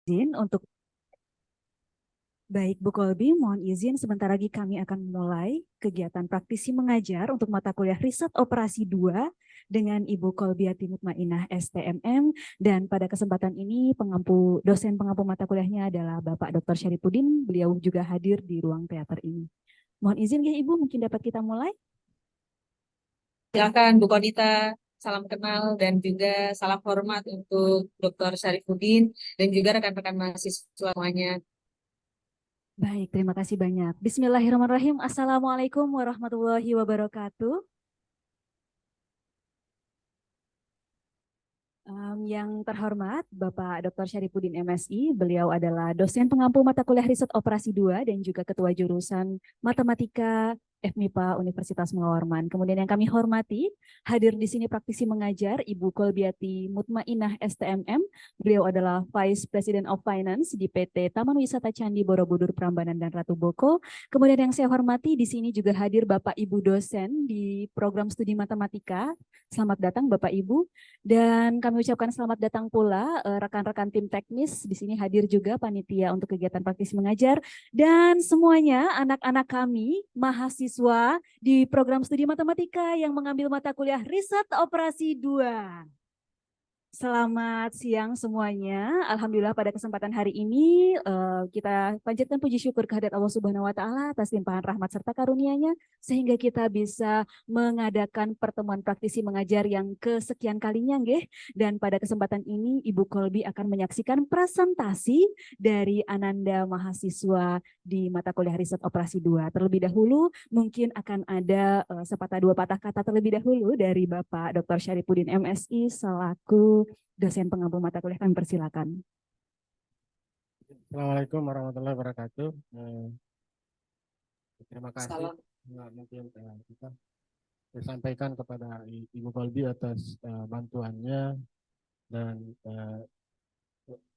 Izin untuk Baik, Bu Kolbi, mohon izin sebentar lagi kami akan mulai kegiatan praktisi mengajar untuk mata kuliah Riset Operasi 2 dengan Ibu Kolbiati Mutmainah STMM, dan pada kesempatan ini dosen pengampu mata kuliahnya adalah Bapak Dr. Syaripudin. Beliau juga hadir di ruang teater ini. Mohon izin ya Ibu, mungkin dapat kita mulai. Silakan Bu Konita, salam kenal dan juga salam hormat untuk Dr. Syarifudin dan juga rekan-rekan mahasiswa semuanya. Baik, terima kasih banyak. Bismillahirrahmanirrahim. Assalamualaikum warahmatullahi wabarakatuh. Yang terhormat Bapak Dr. Syarifudin MSI, beliau adalah dosen pengampu mata kuliah Riset Operasi 2 dan juga Ketua Jurusan Matematika FMIPA Universitas Mula Warman. Kemudian yang kami hormati, hadir di sini praktisi mengajar Ibu Kolbiati Mutmainah STMM. Beliau adalah Vice President of Finance di PT Taman Wisata Candi Borobudur Prambanan dan Ratu Boko. Kemudian yang saya hormati, di sini juga hadir Bapak Ibu dosen di program studi matematika. Selamat datang Bapak Ibu. Dan kami ucapkan selamat datang pula rekan-rekan tim teknis. Di sini hadir juga panitia untuk kegiatan praktisi mengajar dan semuanya anak-anak kami mahasiswa di program studi matematika yang mengambil mata kuliah Riset Operasi 2. Selamat siang semuanya. Alhamdulillah pada kesempatan hari ini kita panjatkan puji syukur kehadirat Allah Subhanahu wa taala atas limpahan rahmat serta karunia-Nya sehingga kita bisa mengadakan pertemuan praktisi mengajar yang kesekian kalinya nggih. Dan pada kesempatan ini Ibu Kolbi akan menyaksikan presentasi dari Ananda mahasiswa di mata kuliah Riset Operasi 2. Terlebih dahulu mungkin akan ada sepatah dua patah kata terlebih dahulu dari Bapak Dr. Syarifudin MSI selaku dosen pengampu mata kuliah. Kami persilakan. Assalamualaikum warahmatullahi wabarakatuh. Terima kasih. Salam. Mungkin kita disampaikan kepada Ibu Kolbi atas bantuannya dan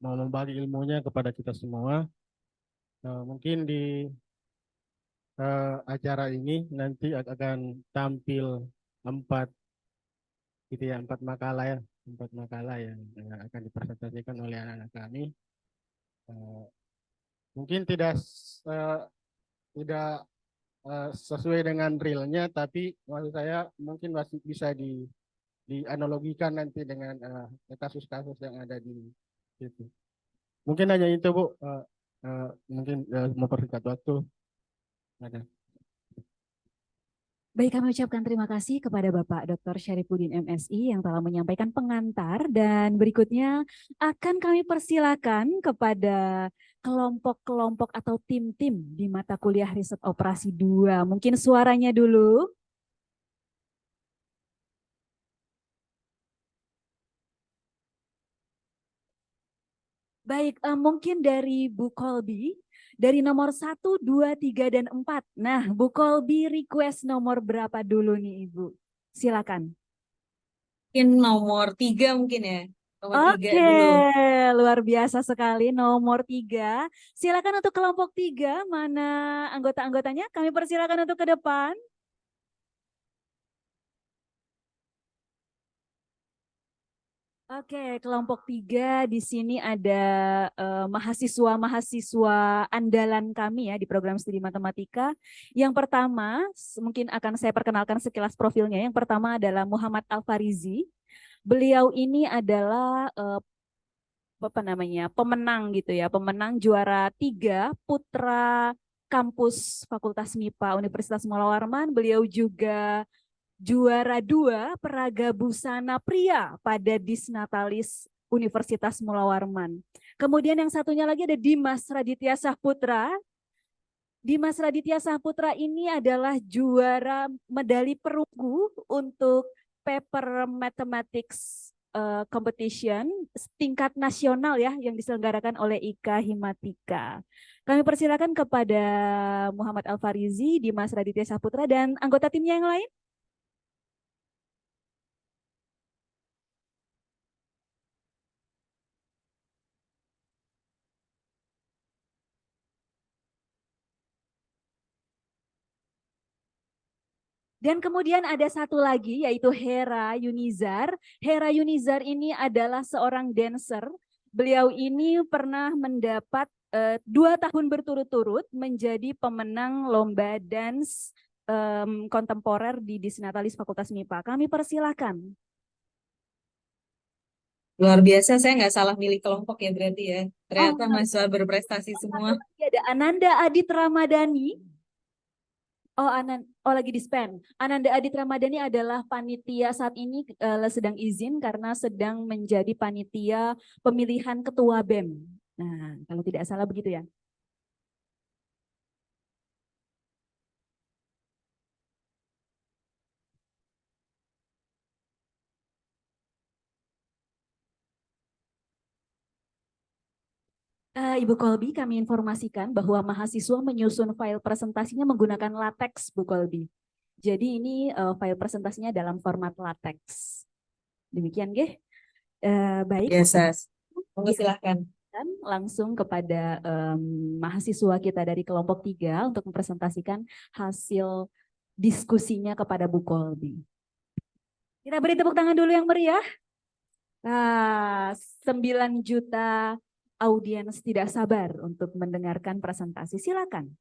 mau membagi ilmunya kepada kita semua. Mungkin di acara ini nanti akan tampil empat empat makalah yang akan dipresentasikan oleh anak-anak kami. Mungkin tidak sesuai dengan realnya, tapi maksud saya mungkin masih bisa dianalogikan nanti dengan kasus-kasus yang ada di situ. Mungkin hanya itu Bu. Mungkin mempersingkat waktu. Ada. Baik, kami ucapkan terima kasih kepada Bapak Dr. Syarifudin MSI yang telah menyampaikan pengantar, dan berikutnya akan kami persilakan kepada kelompok-kelompok atau tim-tim di mata kuliah Riset Operasi 2. Mungkin suaranya dulu. Baik, mungkin dari Bu Kolbi, dari nomor 1, 2, 3, dan 4. Nah, Bu Kolbi request nomor berapa dulu nih Ibu? Silakan. Mungkin nomor 3 mungkin ya. Nomor 3 Oke, dulu. luar biasa sekali. Nomor 3. Silakan untuk kelompok 3, mana anggota-anggotanya? Kami persilakan untuk ke depan. Oke, kelompok 3 di sini ada mahasiswa-mahasiswa andalan kami ya di program studi matematika. Yang pertama, mungkin akan saya perkenalkan sekilas profilnya. Yang pertama adalah Muhammad Alfarizi. Beliau ini adalah apa namanya, pemenang gitu ya, pemenang juara 3 Putra Kampus Fakultas MIPA Universitas Mula Warman. Beliau juga juara 2 Peraga Busana Pria pada Disnatalis Universitas Mula Warman. Kemudian yang satunya lagi ada Dimas Raditya Sahputra. Dimas Raditya Sahputra ini adalah juara medali perunggu untuk paper mathematics competition tingkat nasional ya yang diselenggarakan oleh IKA Himatika. Kami persilakan kepada Muhammad Alfarizi, Dimas Raditya Sahputra, dan anggota timnya yang lain. Dan kemudian ada satu lagi yaitu Hera Yunizar. Hera Yunizar ini adalah seorang dancer Beliau ini pernah mendapat 2 tahun berturut-turut menjadi pemenang lomba dance kontemporer di Disnatalis Fakultas MIPA. Kami persilahkan. Luar biasa, saya nggak salah milih kelompok ya berarti ya. Oh, Ternyata mahasiswa berprestasi semua. ada Ananda Adit Ramadhani. Oh, lagi di spam. Ananda Adit Ramadhani adalah panitia saat ini sedang izin karena sedang menjadi panitia pemilihan ketua BEM. Nah, kalau tidak salah begitu ya. Ibu Kolbi, kami informasikan bahwa mahasiswa menyusun file presentasinya menggunakan latex, Bu Kolbi. Jadi ini file presentasinya dalam format latex. Demikian, Geh. Baik. Biasa. Monggo silahkan. Dan langsung kepada mahasiswa kita dari kelompok 3 untuk mempresentasikan hasil diskusinya kepada Bu Kolbi. Kita beri tepuk tangan dulu yang meriah. 9 juta audiens tidak sabar untuk mendengarkan presentasi. Silakan.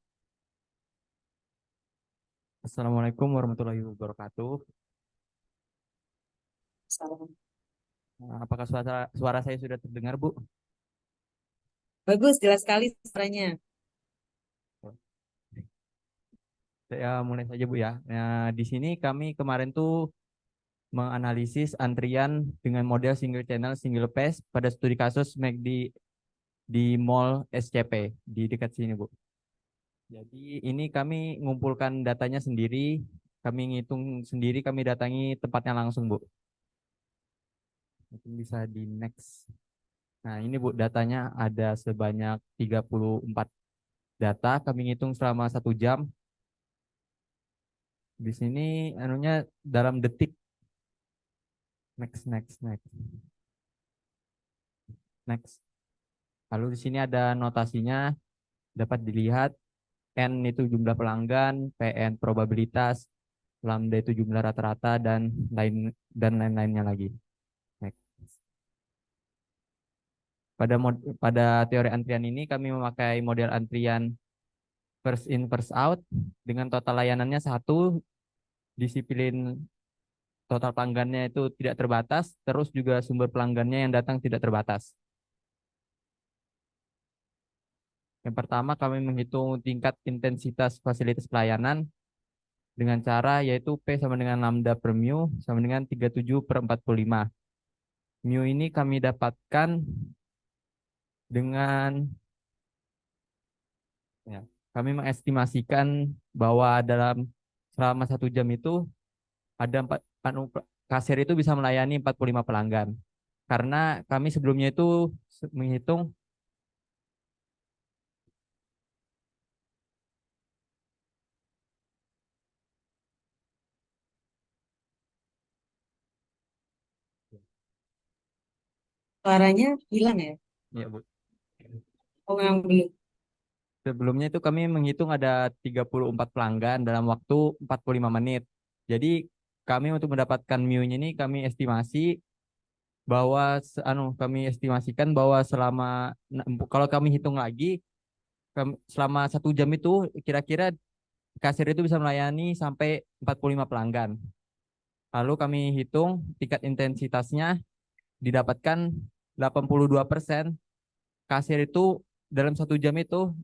Assalamualaikum warahmatullahi wabarakatuh. Salam. Apakah suara saya sudah terdengar, Bu? Bagus, jelas sekali suaranya. Saya mulai saja, Bu ya. Nah, di sini kami kemarin tuh menganalisis antrian dengan model single channel single phase pada studi kasus McD di Mall SCP di dekat sini, Bu. Jadi ini kami ngumpulkan datanya sendiri, kami ngitung sendiri, kami datangi tempatnya langsung, Bu. Mungkin bisa di next. Nah, ini Bu, datanya ada sebanyak 34 data, kami ngitung selama 1 jam. Di sini anunya dalam detik. Next. Lalu di sini ada notasinya, dapat dilihat N itu jumlah pelanggan, PN probabilitas, lambda itu jumlah rata-rata dan lain-lainnya lagi. Next. Pada teori antrian ini kami memakai model antrian first in first out dengan total layanannya 1, disiplin total pelanggannya itu tidak terbatas, terus juga sumber pelanggannya yang datang tidak terbatas. Yang pertama kami menghitung tingkat intensitas fasilitas pelayanan dengan cara yaitu P sama dengan lambda per mu sama dengan 37/45. Mu ini kami dapatkan dengan ya, kami mengestimasikan bahwa selama 1 jam itu ada kasir itu bisa melayani 45 pelanggan. Karena kami sebelumnya itu menghitung Suaranya hilang ya? ya, Bu. Oh, memang belum. Sebelumnya itu kami menghitung ada 34 pelanggan dalam waktu 45 menit. Jadi kami untuk mendapatkan mu-nya ini kami estimasi bahwa kami estimasikan bahwa kalau kami hitung lagi selama 1 jam itu kira-kira kasir itu bisa melayani sampai 45 pelanggan. Lalu kami hitung tingkat intensitasnya didapatkan 82%. Kasir itu dalam 1 jam itu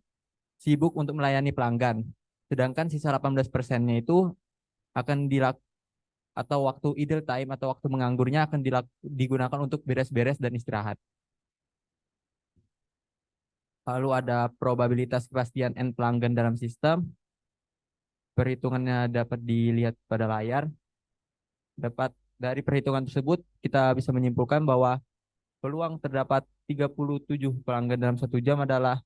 sibuk untuk melayani pelanggan. Sedangkan sisa 18%-nya itu akan atau waktu idle time atau waktu menganggurnya akan digunakan untuk beres-beres dan istirahat. Lalu ada probabilitas kepastian N pelanggan dalam sistem. Perhitungannya dapat dilihat pada layar. Dari perhitungan tersebut kita bisa menyimpulkan bahwa peluang terdapat 37 pelanggan dalam 1 jam adalah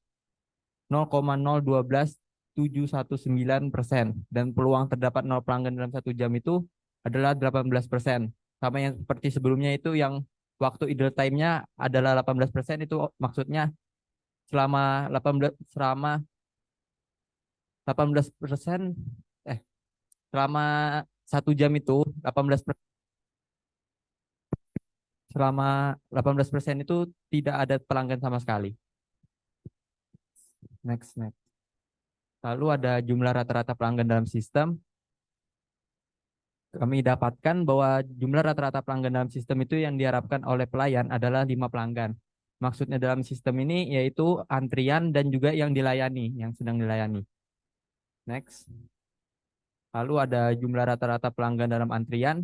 0,012719% dan peluang terdapat 0 pelanggan dalam 1 jam itu adalah 18%. Sama yang seperti sebelumnya itu yang waktu idle time-nya adalah 18%, itu maksudnya selama 18% selama 1 jam itu selama 18% itu tidak ada pelanggan sama sekali. Next. Lalu ada jumlah rata-rata pelanggan dalam sistem. Kami dapatkan bahwa jumlah rata-rata pelanggan dalam sistem itu yang diharapkan oleh pelayan adalah 5 pelanggan. Maksudnya dalam sistem ini yaitu antrian dan juga yang dilayani, yang sedang dilayani. Next. Lalu ada jumlah rata-rata pelanggan dalam antrian.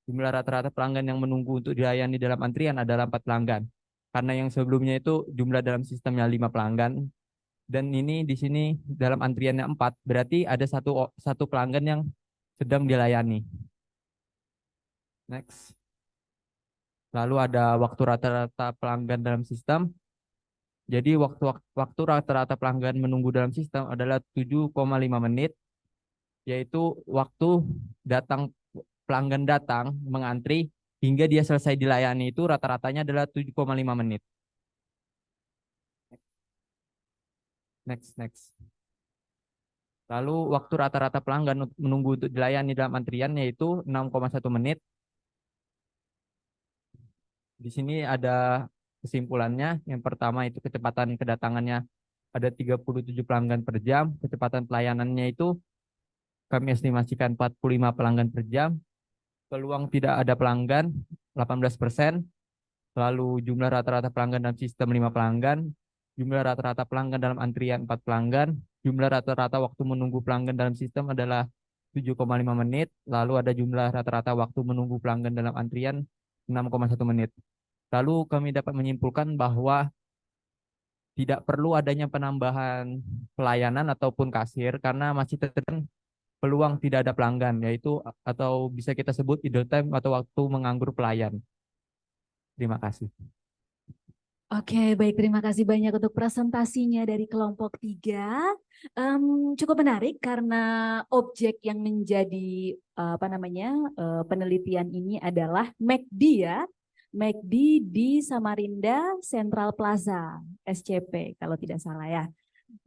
Jumlah rata-rata pelanggan yang menunggu untuk dilayani dalam antrian adalah 4 pelanggan. Karena yang sebelumnya itu jumlah dalam sistemnya 5 pelanggan. Dan ini di sini dalam antriannya 4, berarti ada satu pelanggan yang sedang dilayani. Next. Lalu ada waktu rata-rata pelanggan dalam sistem. Jadi waktu rata-rata pelanggan menunggu dalam sistem adalah 7,5 menit, yaitu waktu pelanggan datang mengantri hingga dia selesai dilayani itu rata-ratanya adalah 7,5 menit. Next. Lalu waktu rata-rata pelanggan menunggu untuk dilayani dalam antrian yaitu 6,1 menit. Di sini ada kesimpulannya. Yang pertama itu kecepatan kedatangannya ada 37 pelanggan per jam. Kecepatan pelayanannya itu kami estimasikan 45 pelanggan per jam. Peluang tidak ada pelanggan 18%. Lalu jumlah rata-rata pelanggan dalam sistem 5 pelanggan. Jumlah rata-rata pelanggan dalam antrian 4 pelanggan. Jumlah rata-rata waktu menunggu pelanggan dalam sistem adalah 7,5 menit. Lalu ada jumlah rata-rata waktu menunggu pelanggan dalam antrian 6,1 menit. Lalu kami dapat menyimpulkan bahwa tidak perlu adanya penambahan pelayanan ataupun kasir karena masih terdapat peluang tidak ada pelanggan, yaitu atau bisa kita sebut idle time atau waktu menganggur pelayan. Terima kasih. Oke, baik. Terima kasih banyak untuk presentasinya dari kelompok 3. Cukup menarik karena objek yang menjadi penelitian ini adalah McD ya. McD di Samarinda Central Plaza, SCP kalau tidak salah ya.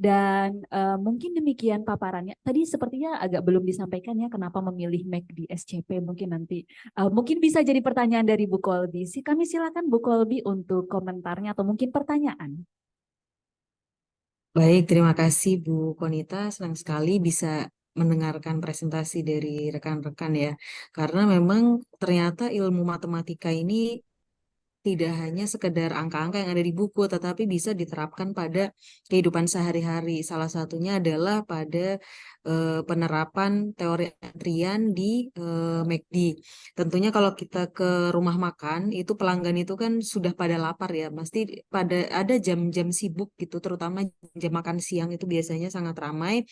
Dan mungkin demikian paparannya. Tadi sepertinya agak belum disampaikan ya kenapa memilih McD SCP. Mungkin nanti mungkin bisa jadi pertanyaan dari Bu Kolbi. Kami silakan Bu Kolbi untuk komentarnya atau mungkin pertanyaan. Baik, terima kasih Bu Konita. Senang sekali bisa mendengarkan presentasi dari rekan-rekan ya. Karena memang ternyata ilmu matematika ini tidak hanya sekedar angka-angka yang ada di buku, tetapi bisa diterapkan pada kehidupan sehari-hari. Salah satunya adalah pada penerapan teori antrian di McD. Tentunya kalau kita ke rumah makan, itu pelanggan itu kan sudah pada lapar ya, pasti pada ada jam-jam sibuk gitu, terutama jam makan siang itu biasanya sangat ramai.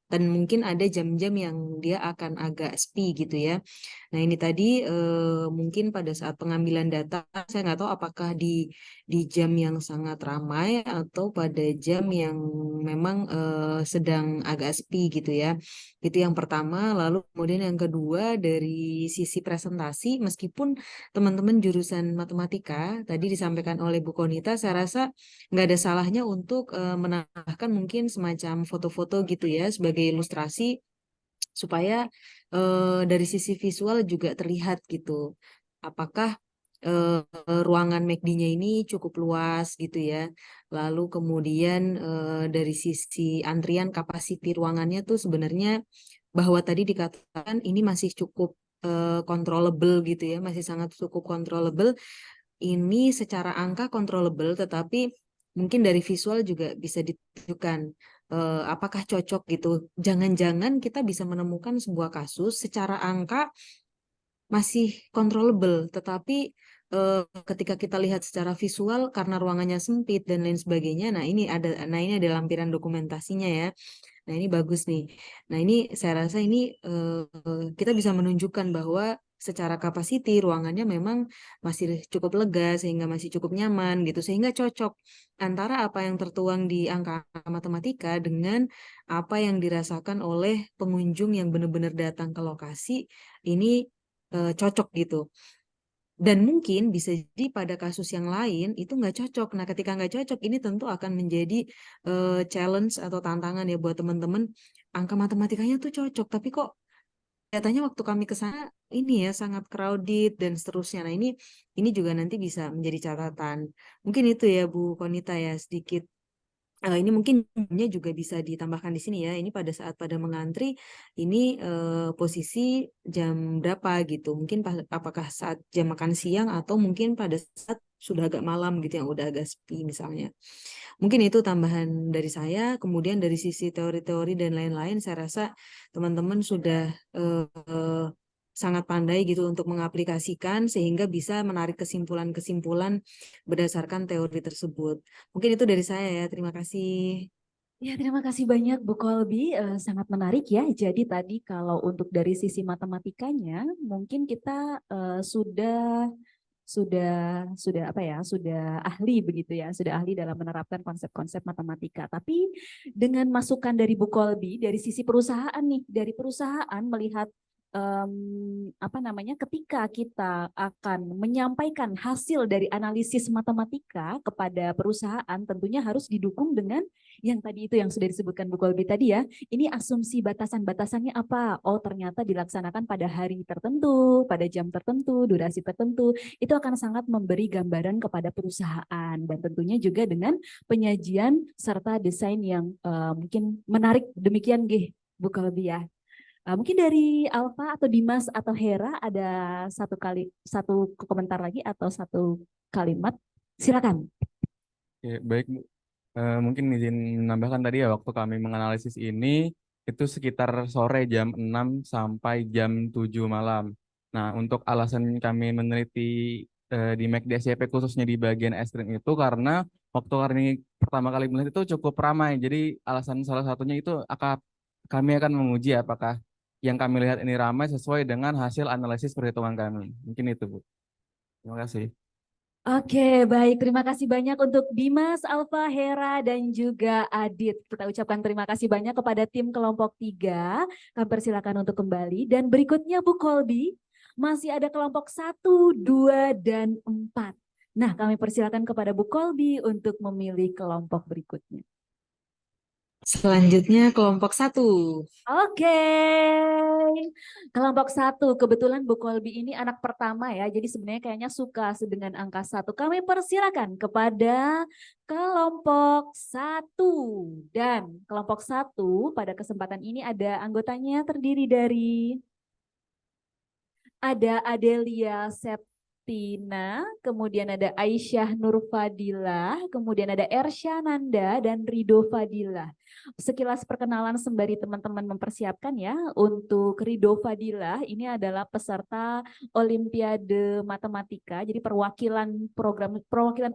Dan mungkin ada jam-jam yang dia akan agak sepi gitu ya. Nah ini tadi mungkin pada saat pengambilan data, saya nggak tahu apakah di jam yang sangat ramai atau pada jam yang memang sedang agak sepi gitu ya. Itu yang pertama. Lalu kemudian yang kedua dari sisi presentasi, meskipun teman-teman jurusan matematika tadi disampaikan oleh Bu Konita, saya rasa nggak ada salahnya untuk menambahkan mungkin semacam foto-foto gitu ya sebagai ilustrasi supaya dari sisi visual juga terlihat gitu. Apakah ruangan McD-nya ini cukup luas gitu ya. Lalu kemudian dari sisi antrian kapasiti ruangannya tuh sebenarnya bahwa tadi dikatakan ini masih cukup controllable gitu ya, masih sangat cukup controllable. Ini secara angka controllable, tetapi mungkin dari visual juga bisa ditunjukkan apakah cocok gitu. Jangan-jangan kita bisa menemukan sebuah kasus secara angka masih controllable, tetapi ketika kita lihat secara visual karena ruangannya sempit dan lain sebagainya, nah ini ada lampiran dokumentasinya ya. Nah ini bagus nih. Nah ini saya rasa ini kita bisa menunjukkan bahwa secara kapasiti ruangannya memang masih cukup lega sehingga masih cukup nyaman gitu, sehingga cocok antara apa yang tertuang di angka matematika dengan apa yang dirasakan oleh pengunjung yang benar-benar datang ke lokasi ini cocok gitu. Dan mungkin bisa jadi pada kasus yang lain itu nggak cocok. Nah, ketika nggak cocok, ini tentu akan menjadi challenge atau tantangan ya buat teman-teman. Angka matematikanya tuh cocok, tapi kok kelihatannya waktu kami ke sana ini ya sangat crowded dan seterusnya. Nah, ini juga nanti bisa menjadi catatan. Mungkin itu ya Bu Konita ya sedikit. Ini mungkin jamnya juga bisa ditambahkan di sini ya. Ini pada saat pada mengantri, ini posisi jam berapa gitu. Mungkin apakah saat jam makan siang atau mungkin pada saat sudah agak malam gitu yang udah agak sepi misalnya. Mungkin itu tambahan dari saya. Kemudian dari sisi teori-teori dan lain-lain, saya rasa teman-teman sudah sangat pandai gitu untuk mengaplikasikan sehingga bisa menarik kesimpulan-kesimpulan berdasarkan teori tersebut. Mungkin itu dari saya ya. Terima kasih. Ya, terima kasih banyak Bu Kolbi. Sangat menarik ya. Jadi tadi kalau untuk dari sisi matematikanya, mungkin kita sudah apa ya, sudah ahli begitu ya, sudah ahli dalam menerapkan konsep-konsep matematika. Tapi dengan masukan dari Bu Kolbi dari sisi perusahaan nih, dari perusahaan melihat apa namanya, ketika kita akan menyampaikan hasil dari analisis matematika kepada perusahaan, tentunya harus didukung dengan yang tadi itu yang sudah disebutkan Bu Kolbi tadi ya. Ini asumsi batasan-batasannya apa? Oh, ternyata dilaksanakan pada hari tertentu, pada jam tertentu, durasi tertentu. Itu akan sangat memberi gambaran kepada perusahaan dan tentunya juga dengan penyajian serta desain yang mungkin menarik. Demikian Gih, Bu Kolbi ya. Mungkin dari Alfa atau Dimas atau Hera ada satu komentar lagi atau satu kalimat. Silakan. Oke, baik Bu. Mungkin izin menambahkan tadi ya waktu kami menganalisis ini itu sekitar sore jam 6 sampai jam 7 malam. Nah, untuk alasan kami meneliti di McD SCP khususnya di bagian es krim itu karena waktu kami pertama kali melihat itu cukup ramai. Jadi alasan salah satunya itu kami akan menguji apakah yang kami lihat ini ramai sesuai dengan hasil analisis perhitungan kami. Mungkin itu, Bu. Terima kasih. Oke, baik. Terima kasih banyak untuk Dimas, Alfa, Hera, dan juga Adit. Kita ucapkan terima kasih banyak kepada tim kelompok 3. Kami persilakan untuk kembali. Dan berikutnya Bu Kolbi, masih ada kelompok 1, 2, dan 4. Nah, kami persilakan kepada Bu Kolbi untuk memilih kelompok berikutnya. Selanjutnya kelompok 1. Oke, kelompok 1. Kebetulan Bu Kolbi ini anak pertama ya, jadi sebenarnya kayaknya suka dengan angka 1. Kami persilakan kepada kelompok 1. Dan kelompok 1 pada kesempatan ini ada anggotanya terdiri dari ada Adelia Septina, kemudian ada Aisyah Nurfadilah, kemudian ada Ersya Nanda dan Rido Fadilah. Sekilas perkenalan sembari teman-teman mempersiapkan ya, untuk Rido Fadilah ini adalah peserta Olimpiade Matematika, jadi perwakilan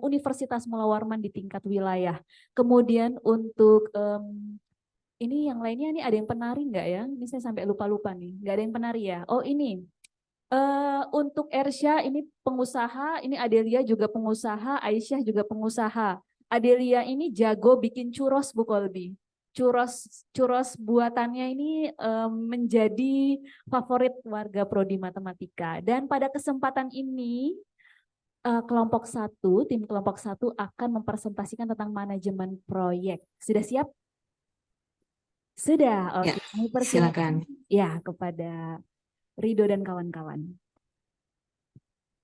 Universitas Mula Warman di tingkat wilayah. Kemudian untuk ini yang lainnya nih ada yang penari nggak ya? Ini saya sampai lupa-lupa nih, nggak ada yang penari ya? Oh ini. Untuk Ersya ini pengusaha, ini Adelia juga pengusaha, Aisyah juga pengusaha. Adelia ini jago bikin churros Bu Kolbi. Churros buatannya ini menjadi favorit warga Prodi Matematika. Dan pada kesempatan ini kelompok 1, tim kelompok 1 akan mempresentasikan tentang manajemen proyek. Sudah siap? Sudah. Ya, Oke, kami silakan. persilakan ya kepada Rido dan kawan-kawan.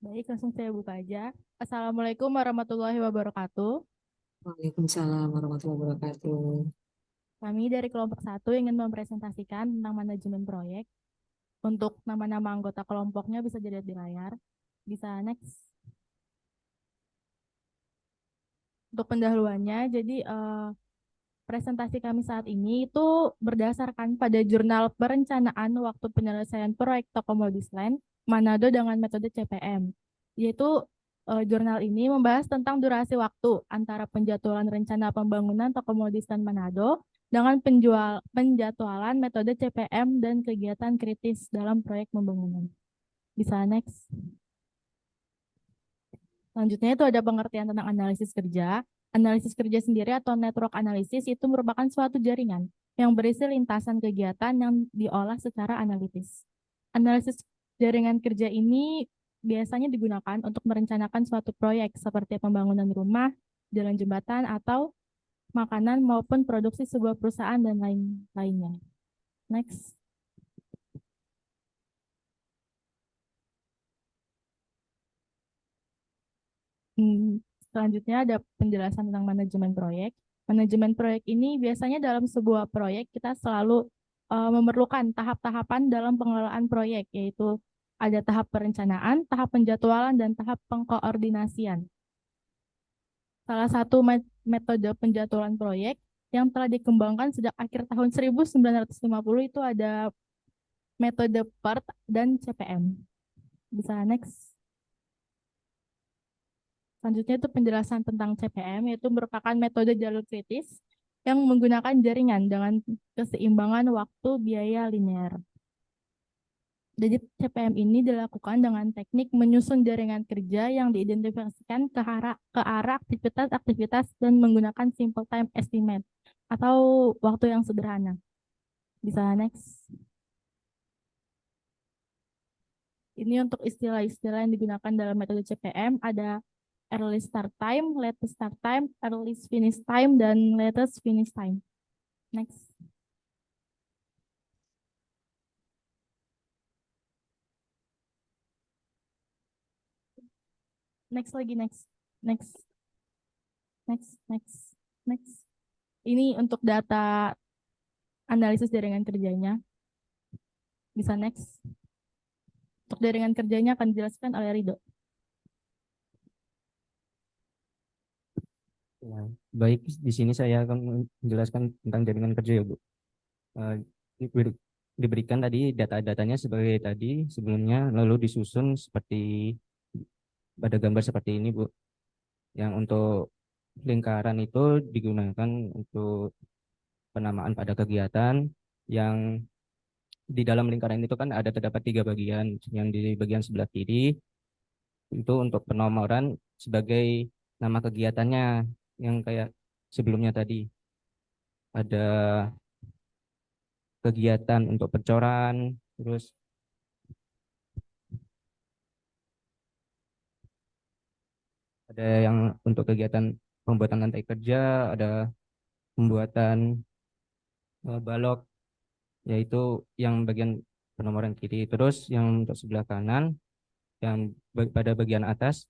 Baik, langsung saya buka aja. Assalamualaikum warahmatullahi wabarakatuh. Waalaikumsalam warahmatullahi wabarakatuh. Kami dari kelompok 1 ingin mempresentasikan tentang manajemen proyek. Untuk nama-nama anggota kelompoknya bisa dilihat di layar. Bisa next. Untuk pendahuluannya, jadi presentasi kami saat ini itu berdasarkan pada jurnal perencanaan waktu penyelesaian proyek Toko Modis Land Manado dengan metode CPM. Yaitu jurnal ini membahas tentang durasi waktu antara penjadwalan rencana pembangunan Toko Modis Land Manado dengan penjadwalan metode CPM dan kegiatan kritis dalam proyek pembangunan. Bisa next. Selanjutnya itu ada pengertian tentang analisis kerja. Analisis kerja sendiri atau network analisis itu merupakan suatu jaringan yang berisi lintasan kegiatan yang diolah secara analitis. Analisis jaringan kerja ini biasanya digunakan untuk merencanakan suatu proyek seperti pembangunan rumah, jalan jembatan, atau makanan maupun produksi sebuah perusahaan dan lain-lainnya. Next. Selanjutnya ada penjelasan tentang manajemen proyek. Manajemen proyek ini biasanya dalam sebuah proyek kita selalu memerlukan tahap-tahapan dalam pengelolaan proyek, yaitu ada tahap perencanaan, tahap penjadwalan, dan tahap pengkoordinasian. Salah satu metode penjadwalan proyek yang telah dikembangkan sejak akhir tahun 1950 itu ada metode PERT dan CPM. Bisa next. Selanjutnya itu penjelasan tentang CPM, yaitu merupakan metode jalur kritis yang menggunakan jaringan dengan keseimbangan waktu biaya linear. Jadi CPM ini dilakukan dengan teknik menyusun jaringan kerja yang diidentifikasikan ke arah aktivitas-aktivitas dan menggunakan simple time estimate atau waktu yang sederhana. Bisa next. Ini untuk istilah-istilah yang digunakan dalam metode CPM, ada early start time, latest start time, early finish time, dan latest finish time. Next. Next lagi, next. Next. Next, next, next. Ini untuk data analisis jaringan kerjanya. Bisa next. Untuk jaringan kerjanya akan dijelaskan oleh Rido. Ya, baik, di sini saya akan menjelaskan tentang jaringan kerja ya, Bu. Diberikan tadi data-datanya sebagai tadi sebelumnya, lalu disusun seperti pada gambar seperti ini, Bu. Yang untuk lingkaran itu digunakan untuk penamaan pada kegiatan yang di dalam lingkaran itu kan ada terdapat 3 bagian. Yang di bagian sebelah kiri itu untuk penomoran sebagai nama kegiatannya yang kayak sebelumnya tadi. Ada kegiatan untuk pencoran, terus ada yang untuk kegiatan pembuatan lantai kerja, ada pembuatan balok, yaitu yang bagian penomoran kiri. Terus yang untuk sebelah kanan, yang pada bagian atas,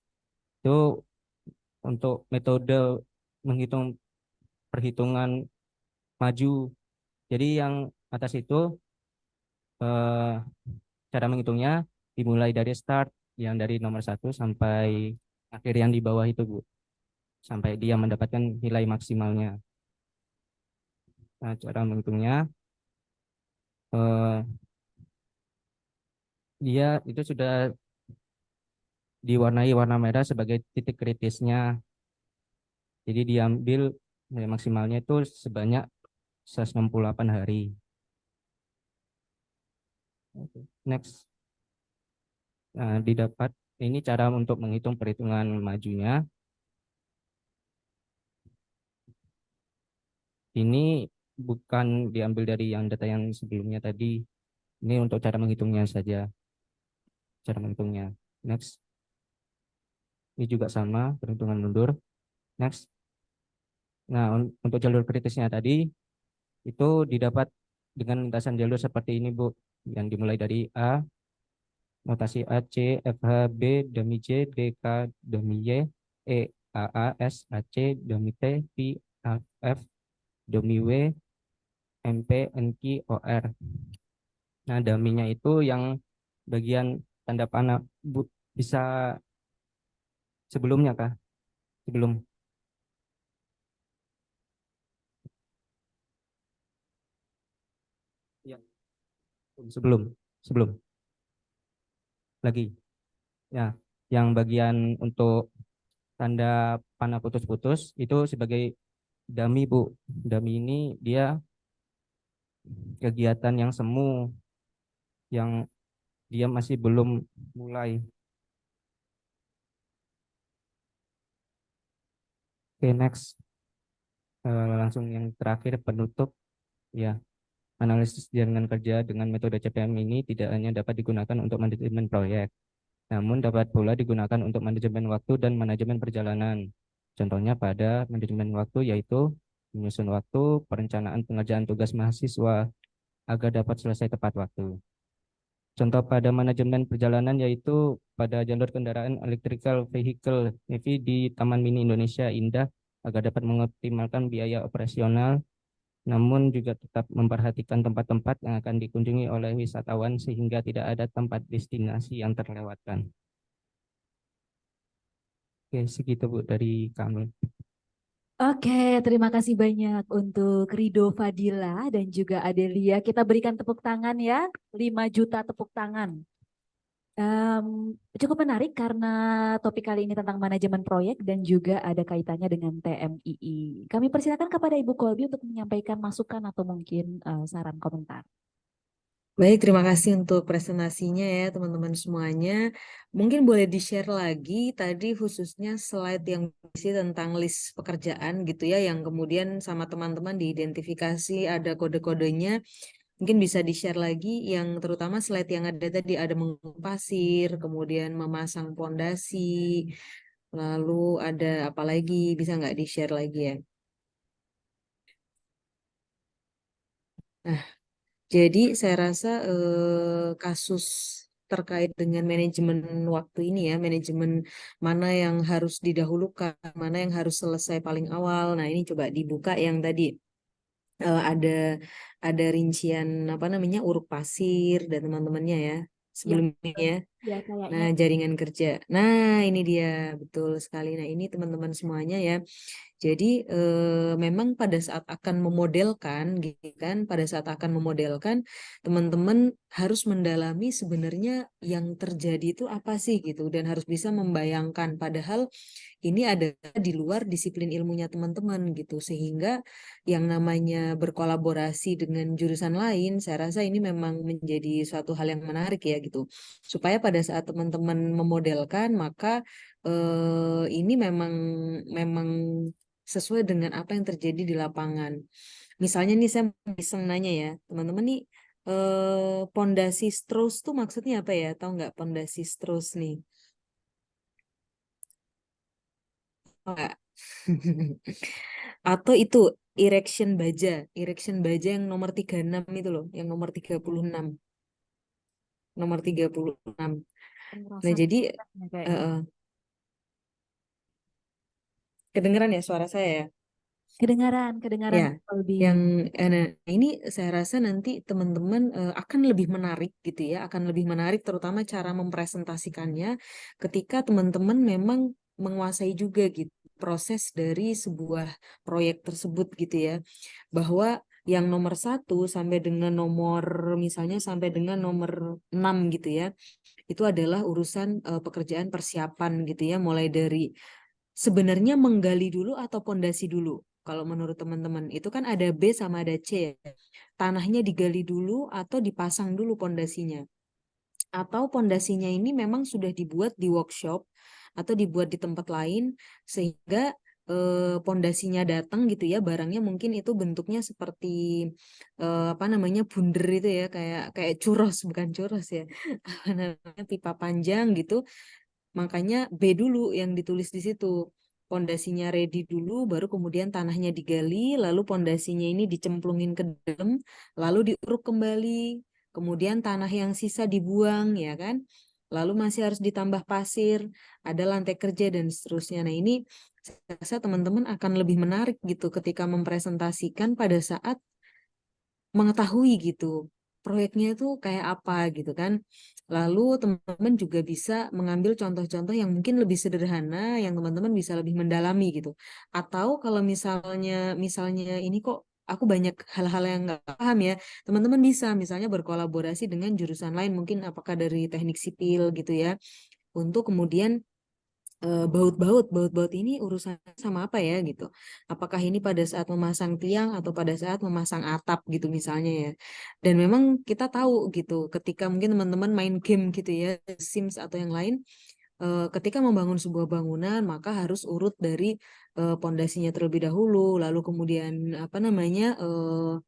itu untuk metode menghitung perhitungan maju. Jadi yang atas itu cara menghitungnya dimulai dari start yang dari nomor 1 sampai akhir yang di bawah itu, Bu. Sampai dia mendapatkan nilai maksimalnya. Nah, cara menghitungnya dia itu sudah diwarnai warna merah sebagai titik kritisnya. Jadi diambil nilai maksimalnya itu sebanyak 168 hari. Next. Nah, didapat ini cara untuk menghitung perhitungan majunya. Ini bukan diambil dari yang data yang sebelumnya tadi. Ini untuk cara menghitungnya saja. Cara menghitungnya. Next. Ini juga sama, perhitungan mundur. Next. Nah, untuk jalur kritisnya tadi, itu didapat dengan lintasan jalur seperti ini, Bu. Yang dimulai dari A, notasi A, C, F, H, B, demi C, D, K, demi Y, E, A, A, S, A, C, demi T, P, A, F, demi W, M, P, N, Q, O, R. Nah, daminya itu yang bagian tanda panah, Bu. Bisa sebelumnya kah? Sebelum. Ya. Sebelum. Lagi. Ya, yang bagian untuk tanda panah putus-putus itu sebagai dummy, Bu. Dummy ini dia kegiatan yang semu, yang dia masih belum mulai. Oke, next. Langsung yang terakhir penutup. Ya, analisis jaringan kerja dengan metode CPM ini tidak hanya dapat digunakan untuk manajemen proyek, namun dapat pula digunakan untuk manajemen waktu dan manajemen perjalanan. Contohnya pada manajemen waktu yaitu menyusun waktu, perencanaan pengerjaan tugas mahasiswa agar dapat selesai tepat waktu. Contoh pada manajemen perjalanan yaitu pada jalur kendaraan electrical vehicle EV di Taman Mini Indonesia Indah agar dapat mengoptimalkan biaya operasional, namun juga tetap memperhatikan tempat-tempat yang akan dikunjungi oleh wisatawan sehingga tidak ada tempat destinasi yang terlewatkan. Oke, segitu Bu dari kami. Oke, terima kasih banyak untuk Rido Fadila dan juga Adelia. Kita berikan tepuk tangan ya, 5 juta tepuk tangan. Cukup menarik karena topik kali ini tentang manajemen proyek dan juga ada kaitannya dengan TMII. Kami persilakan kepada Ibu Kolbi untuk menyampaikan masukan atau mungkin saran komentar. Baik, terima kasih untuk presentasinya ya teman-teman semuanya. Mungkin boleh di-share lagi tadi khususnya slide yang berisi tentang list pekerjaan gitu ya, yang kemudian sama teman-teman diidentifikasi ada kode-kodenya. Mungkin bisa di-share lagi yang terutama slide yang ada tadi, ada mengukur pasir, kemudian memasang pondasi, lalu ada apa lagi, bisa nggak di-share lagi ya? Nah, jadi saya rasa kasus terkait dengan manajemen waktu ini ya, manajemen mana yang harus didahulukan, mana yang harus selesai paling awal. Nah, ini coba dibuka yang tadi ada rincian apa namanya uruk pasir dan teman-temannya ya sebelumnya ya. Ya, kayaknya. Nah, jaringan kerja. Nah, ini dia betul sekali. Nah, ini teman-teman semuanya ya. Jadi memang pada saat akan memodelkan, gitu kan, pada saat akan memodelkan, teman-teman harus mendalami sebenarnya yang terjadi itu apa sih gitu, dan harus bisa membayangkan. Padahal ini ada di luar disiplin ilmunya teman-teman gitu, sehingga yang namanya berkolaborasi dengan jurusan lain, saya rasa ini memang menjadi suatu hal yang menarik ya gitu, supaya pada saat teman-teman memodelkan maka ini memang sesuai dengan apa yang terjadi di lapangan. Misalnya nih saya iseng nanya ya, teman-teman nih pondasi Strauss tuh maksudnya apa ya? Tahu nggak pondasi Strauss nih? Tahu nggak? Atau itu erection baja yang nomor 36 itu loh, yang nomor 36. Nomor 36. Nah, jadi kedengeran ya suara saya ya? Kedengaran Ya, Kolbi. yang nah, ini saya rasa nanti teman-teman akan lebih menarik gitu ya, akan lebih menarik terutama cara mempresentasikannya ketika teman-teman memang menguasai juga gitu proses dari sebuah proyek tersebut gitu ya, bahwa yang nomor 1 sampai dengan nomor misalnya sampai dengan nomor 6 gitu ya, itu adalah urusan pekerjaan persiapan gitu ya, mulai dari sebenarnya menggali dulu atau pondasi dulu. Kalau menurut teman-teman, itu kan ada B sama ada C ya. Tanahnya digali dulu atau dipasang dulu pondasinya. Atau pondasinya ini memang sudah dibuat di workshop atau dibuat di tempat lain sehingga pondasinya datang gitu ya, barangnya mungkin itu bentuknya seperti apa namanya bunder itu ya, kayak churros, bukan churros ya. Apa namanya, pipa panjang gitu. Makanya B dulu yang ditulis di situ. Pondasinya ready dulu, baru kemudian tanahnya digali, lalu pondasinya ini dicemplungin ke dalam, lalu diuruk kembali, kemudian tanah yang sisa dibuang, ya kan? Lalu masih harus ditambah pasir, ada lantai kerja dan seterusnya. Nah, ini saya rasa teman-teman akan lebih menarik gitu ketika mempresentasikan pada saat mengetahui gitu proyeknya itu kayak apa gitu kan. Lalu teman-teman juga bisa mengambil contoh-contoh yang mungkin lebih sederhana yang teman-teman bisa lebih mendalami gitu. Atau kalau misalnya ini kok aku banyak hal-hal yang nggak paham ya, teman-teman bisa misalnya berkolaborasi dengan jurusan lain mungkin apakah dari teknik sipil gitu ya, untuk kemudian baut ini urusannya sama apa ya gitu. Apakah ini pada saat memasang tiang atau pada saat memasang atap gitu misalnya ya. Dan memang kita tahu gitu ketika mungkin teman-teman main game gitu ya, Sims atau yang lain, ketika membangun sebuah bangunan maka harus urut dari pondasinya terlebih dahulu, lalu kemudian apa namanya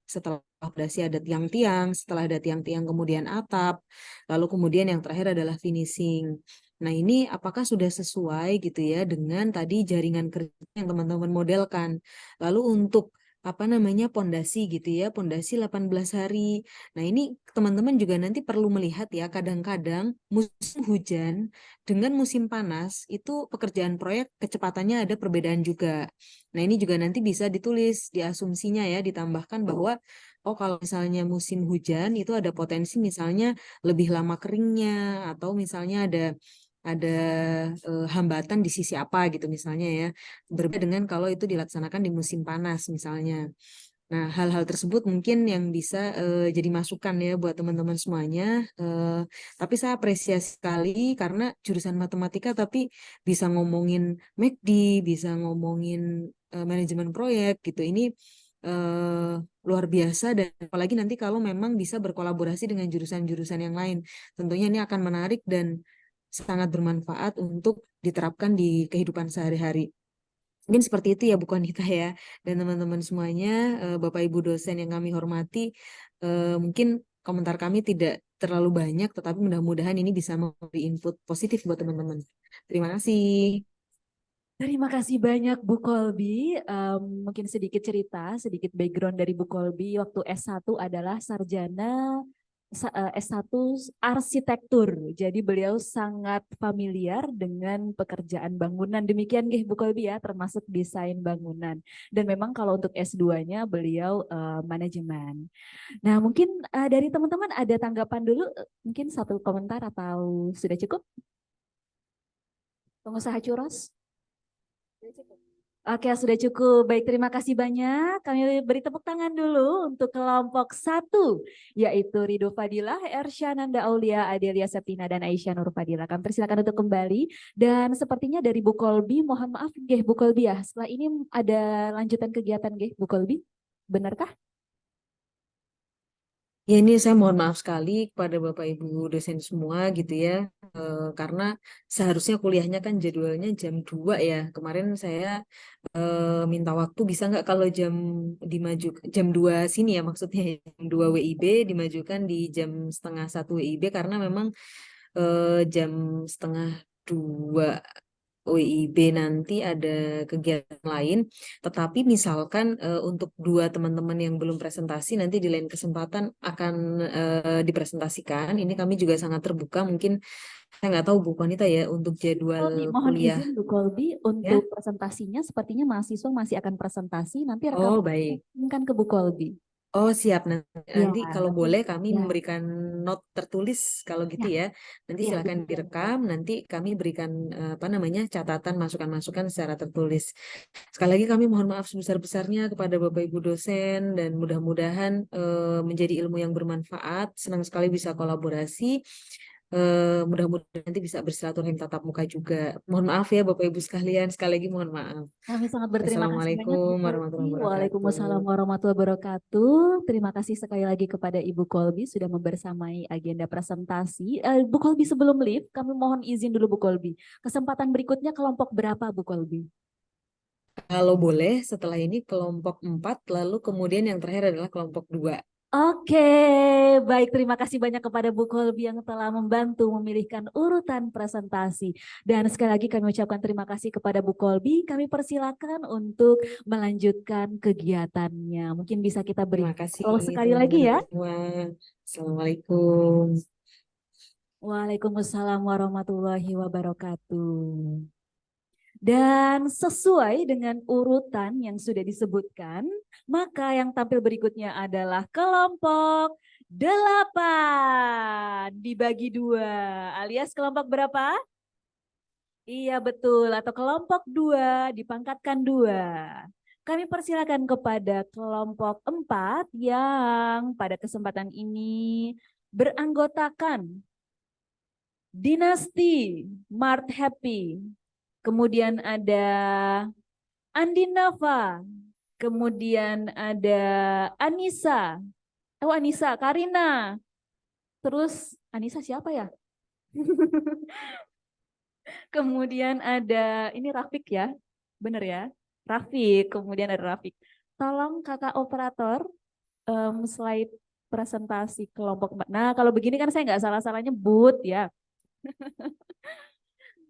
setelah pondasi ada tiang-tiang, setelah ada tiang-tiang kemudian atap, lalu kemudian yang terakhir adalah finishing. Nah, ini apakah sudah sesuai gitu ya dengan tadi jaringan kerja yang teman-teman modelkan. Lalu untuk apa namanya pondasi gitu ya, pondasi 18 hari. Nah, ini teman-teman juga nanti perlu melihat ya, kadang-kadang musim hujan dengan musim panas itu pekerjaan proyek kecepatannya ada perbedaan juga. Nah, ini juga nanti bisa ditulis di asumsinya ya, ditambahkan bahwa oh kalau misalnya musim hujan itu ada potensi misalnya lebih lama keringnya atau misalnya ada hambatan di sisi apa gitu misalnya ya. Berbeda dengan kalau itu dilaksanakan di musim panas misalnya. Nah, hal-hal tersebut mungkin yang bisa jadi masukan ya buat teman-teman semuanya. Tapi saya apresiasi sekali karena jurusan matematika tapi bisa ngomongin McD, bisa ngomongin manajemen proyek gitu. Ini eh, luar biasa dan apalagi nanti kalau memang bisa berkolaborasi dengan jurusan-jurusan yang lain. Tentunya ini akan menarik dan sangat bermanfaat untuk diterapkan di kehidupan sehari-hari. Mungkin seperti itu ya Bu Konita ya. Dan teman-teman semuanya, Bapak Ibu dosen yang kami hormati, mungkin komentar kami tidak terlalu banyak, tetapi mudah-mudahan ini bisa memberi input positif buat teman-teman. Terima kasih. Terima kasih banyak Bu Kolbi. Mungkin sedikit cerita, sedikit background dari Bu Kolbi. Waktu S1 adalah sarjana S1 arsitektur. Jadi beliau sangat familiar dengan pekerjaan bangunan. Demikian nggih Bu Kolbi ya, termasuk desain bangunan. Dan memang kalau untuk S2-nya beliau manajemen. Nah, mungkin dari teman-teman ada tanggapan dulu, mungkin satu komentar atau sudah cukup? Pengusaha Churros? Oke, sudah cukup. Baik, terima kasih banyak. Kami beri tepuk tangan dulu untuk kelompok 1, yaitu Rido Fadilah, Ersyananda Aulia, Adelia Septina, dan Aisyah Nur Fadilah. Kami persilakan untuk kembali. Dan sepertinya dari Bu Kolbi, mohon maaf, Geh, Bu Kolbi ya. Setelah ini ada lanjutan kegiatan, Geh, Bu Kolbi. Benarkah? Ya ini saya mohon maaf sekali kepada Bapak Ibu dosen semua gitu ya. Karena seharusnya kuliahnya kan jadwalnya jam 2 ya. Kemarin saya minta waktu bisa nggak kalau dimaju jam 2 sini ya maksudnya jam 2 WIB dimajukan di jam setengah 1 WIB karena memang jam setengah 2 WIB nanti ada kegiatan lain, tetapi misalkan untuk dua teman-teman yang belum presentasi nanti di lain kesempatan akan dipresentasikan. Ini kami juga sangat terbuka. Mungkin saya nggak tahu Bu Konita ya untuk jadwal Kolbi, mohon kuliah izin Bu Kolbi ya. untuk presentasinya sepertinya mahasiswa masih akan presentasi, nanti Oh rekaman baik. kirimkan ke Bu Kolbi. Oh siap Ya, nanti kalau nanti boleh kami ya, memberikan note tertulis kalau gitu ya, ya. Nanti ya, silakan demikian. direkam. Nanti kami berikan apa namanya catatan masukan-masukan secara tertulis. Sekali lagi kami mohon maaf sebesar-besarnya kepada Bapak Ibu dosen dan mudah-mudahan menjadi ilmu yang bermanfaat. Senang sekali bisa kolaborasi. Mudah-mudahan nanti bisa bersilaturahim tatap muka juga. Mohon maaf ya Bapak Ibu sekalian. Sekali lagi mohon maaf. Kami sangat berterima kasih banyak Bu Assalamualaikum Kolbi. warahmatullahi Waalaikumsalam wabarakatuh. warahmatullahi wabarakatuh. Terima kasih sekali lagi kepada Ibu Kolbi sudah membersamai agenda presentasi. Bu Kolbi sebelum live, kami mohon izin dulu Bu Kolbi. Kesempatan berikutnya kelompok berapa Bu Kolbi? Kalau boleh, setelah ini kelompok 4, lalu kemudian yang terakhir adalah kelompok 2. Oke, baik. Terima kasih banyak kepada Bu Kolbi yang telah membantu memilihkan urutan presentasi. Dan sekali lagi kami ucapkan terima kasih kepada Bu Kolbi. Kami persilakan untuk melanjutkan kegiatannya. Mungkin bisa kita beri Terima kasih sekali teman-teman lagi ya. semua. Assalamualaikum. Waalaikumsalam warahmatullahi wabarakatuh. Dan sesuai dengan urutan yang sudah disebutkan, maka yang tampil berikutnya adalah kelompok 8 dibagi 2, alias kelompok berapa? Iya betul, atau kelompok 2 dipangkatkan 2. Kami persilakan kepada kelompok 4 yang pada kesempatan ini beranggotakan Dinasti Mart Happy. Kemudian ada Andi Nafa, kemudian ada Anissa, Anissa, Karina, terus Anissa siapa ya? Kemudian ada, ini Rafiq ya, bener ya? Rafiq, kemudian ada Rafiq. Tolong kakak operator, slide presentasi kelompok. Nah kalau begini kan saya nggak salah-salah nyebut ya.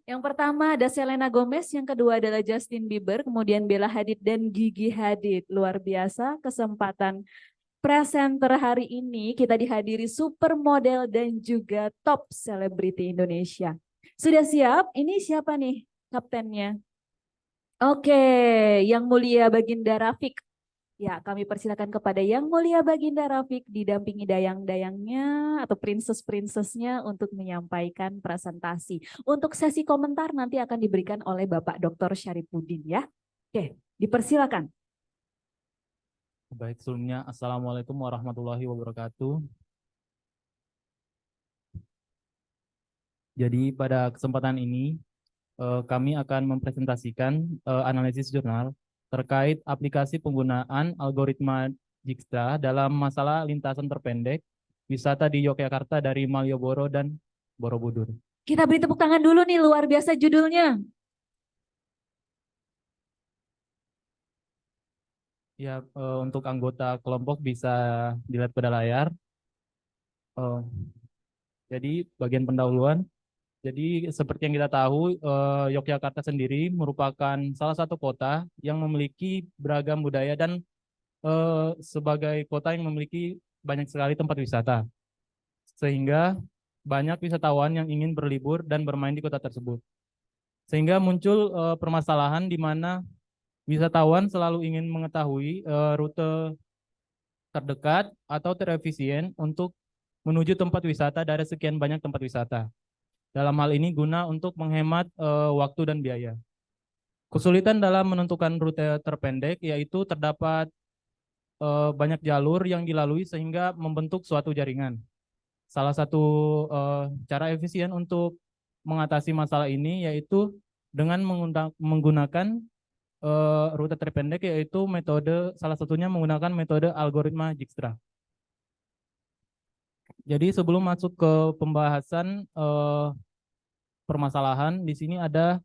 Yang pertama ada Selena Gomez, yang kedua adalah Justin Bieber, kemudian Bella Hadid dan Gigi Hadid. Luar biasa kesempatan presenter hari ini kita dihadiri supermodel dan juga top selebriti Indonesia. Sudah siap? Ini siapa nih kaptennya? Oke, Yang Mulia Baginda Rafiq. Ya, kami persilakan kepada Yang Mulia Baginda Rafiq didampingi dayang-dayangnya atau princess-princessnya untuk menyampaikan presentasi. Untuk sesi komentar nanti akan diberikan oleh Bapak Dr. Syarifudin ya. Oke, dipersilakan. Baik, sebelumnya Assalamualaikum warahmatullahi wabarakatuh. Jadi pada kesempatan ini kami akan mempresentasikan analisis jurnal terkait aplikasi penggunaan algoritma Dijkstra dalam masalah lintasan terpendek wisata di Yogyakarta dari Malioboro dan Borobudur. Kita beri tepuk tangan dulu nih, luar biasa judulnya. Ya, untuk anggota kelompok bisa dilihat pada layar. Jadi bagian pendahuluan. Jadi seperti yang kita tahu, Yogyakarta sendiri merupakan salah satu kota yang memiliki beragam budaya dan sebagai kota yang memiliki banyak sekali tempat wisata. Sehingga banyak wisatawan yang ingin berlibur dan bermain di kota tersebut. Sehingga muncul permasalahan di mana wisatawan selalu ingin mengetahui rute terdekat atau terefisien untuk menuju tempat wisata dari sekian banyak tempat wisata. Dalam hal ini guna untuk menghemat waktu dan biaya. Kesulitan dalam menentukan rute terpendek yaitu terdapat banyak jalur yang dilalui sehingga membentuk suatu jaringan. Salah satu cara efisien untuk mengatasi masalah ini yaitu dengan menggunakan rute terpendek, yaitu salah satunya menggunakan metode algoritma Dijkstra. Jadi sebelum masuk ke pembahasan permasalahan, di sini ada